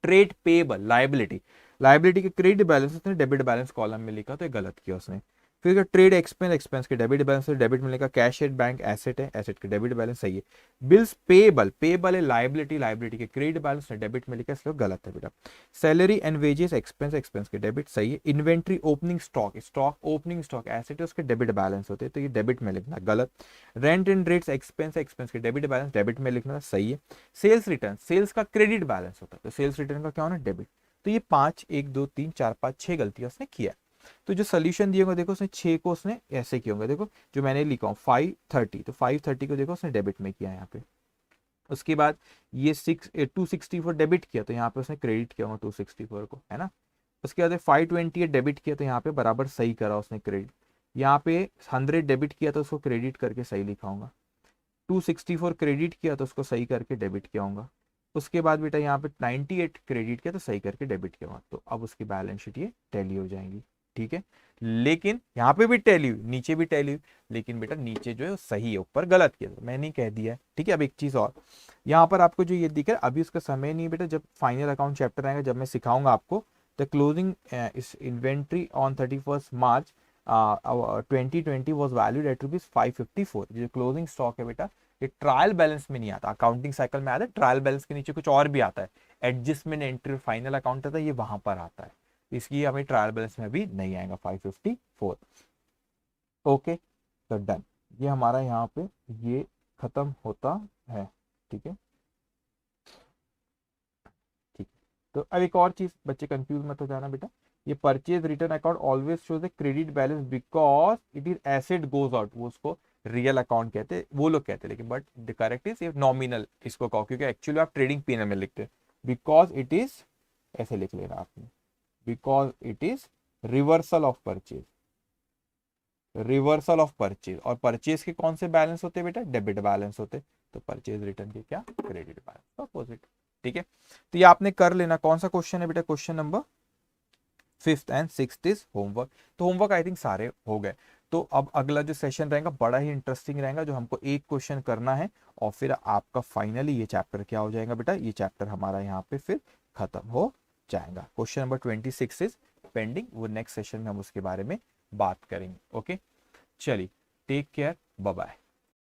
ट्रेड पेबल, लाइबिलिटी, लाइबिलिटी के क्रेडिट बैलेंस उसने डेबिट बैलेंस कॉलम में लिखा, तो ये गलत किया उसने। फिर ट्रेड एक्सपेंस, एक्सपेंस के डेबिट बैलेंस, डेबिट में लिखा। कैश एट बैंक एसेट है, एसेट के डेबिट बैलेंस, सही है। बिल्स पेबल, पेबल है लाइबिलिटी, लाइबिलिटी के क्रेडिट बैलेंस ने डेबिट में लिखा, इसलिए गलत है बेटा। Salary and wages expense, expense के डेबिट, सही है। Inventory opening stock, stock opening stock asset है, उसके डेबिट बैलेंस होते हैं, तो ये डेबिट में लिखना, गलत। Rent and rates expense, expense के डेबिट बैलेंस, डेबिट में लिखना, सही है। सेल्स रिटर्न, सेल्स का क्रेडिट बैलेंस होता है, तो सेल्स रिटर्न का क्या होना, डेबिट। तो ये 5 1 2 3 4 5 6 गलतियां उसने किया। तो जो सोल्यूशन दिए होंगे देखो, उसने 6 को उसने ऐसे किया होंगे, देखो जो मैंने लिखा हूँ 530, तो 530 को देखो उसने डेबिट में किया यहाँ पे। उसके बाद ये 264 डेबिट किया, तो यहाँ पे उसने क्रेडिट किया होगा 264 को, है ना। उसके बाद 520 डेबिट किया, तो यहाँ पे बराबर सही करा उसने क्रेडिट। यहाँ पे 100 डेबिट किया, तो उसको क्रेडिट करके सही लिखा होगा। 264 क्रेडिट किया, तो उसको सही करके डेबिट किया होगा। उसके बाद बेटा यहाँ पे 98 क्रेडिट किया, तो सही करके डेबिट किया होगा, तो अब उसकी बैलेंस शीट ये टैली हो जाएंगी, ठीक है। लेकिन यहाँ पे भी टैली हुई, नीचे भी टैली हुई, लेकिन बेटा नीचे जो है वो सही है, ऊपर गलत किया, तो मैंने कह दिया है, ठीक है। अब एक चीज और, यहाँ पर आपको जो ये दिख रहा है, अभी उसका समय नहीं है बेटा, जब फाइनल अकाउंट चैप्टर आएगा, जब मैं सिखाऊंगा आपको, द क्लोजिंग इस inventory on 31 March 2020 was valued at ₹554। जो क्लोजिंग स्टॉक है बेटा, ये ट्रायल बैलेंस में नहीं आता, अकाउंटिंग साइकिल में आता है, ट्रायल बैलेंस के नीचे कुछ और भी आता है, एडजस्टमेंट एंट्री, फाइनल अकाउंट आता है, ये वहां पर आता है, इसलिए हमें ट्रायल बैलेंस में भी नहीं आएगा 554। ओके, तो डन, ये हमारा यहाँ पे ये खत्म होता है, ठीक है। ठीक, तो अब एक और चीज, बच्चे कंफ्यूज मत हो जाना बेटा, ये purchase return account always shows the credit balance because it is asset goes out, वो उसको रियल अकाउंट कहते हैं, वो लोग कहते हैं, लेकिन बट द करेक्ट इज ये नॉमिनल इसको कहो, क्योंकि एक्चुअली आप ट्रेडिंग पीएनएल में लिखते हैं, बिकॉज इट इज, ऐसे लिख लेना आपने, because it is reversal of purchase, reversal of purchase, और परचेज के कौन से बैलेंस होते हैं बेटा, डेबिट बैलेंस होते, तो परचेज रिटर्न के क्या, क्रेडिट बैलेंस अपोजिट, ठीक है। तो ये आपने कर लेना। कौन सा क्वेश्चन है बेटा, question number 5th and 6th is homework. तो होमवर्क आई थिंक सारे हो गए। तो अब अगला जो सेशन रहेगा बड़ा ही इंटरेस्टिंग रहेगा, जो हमको एक क्वेश्चन करना है, और फिर आपका फाइनली ये चैप्टर क्या हो जाएगा बेटा, ये चैप्टर हमारा यहाँ पे फिर खत्म हो जाएगा। क्वेश्चन नंबर 26 इज पेंडिंग, वो नेक्स्ट सेशन में हम उसके बारे में बात करेंगे। ओके, चलिए, टेक केयर, बाय बाय।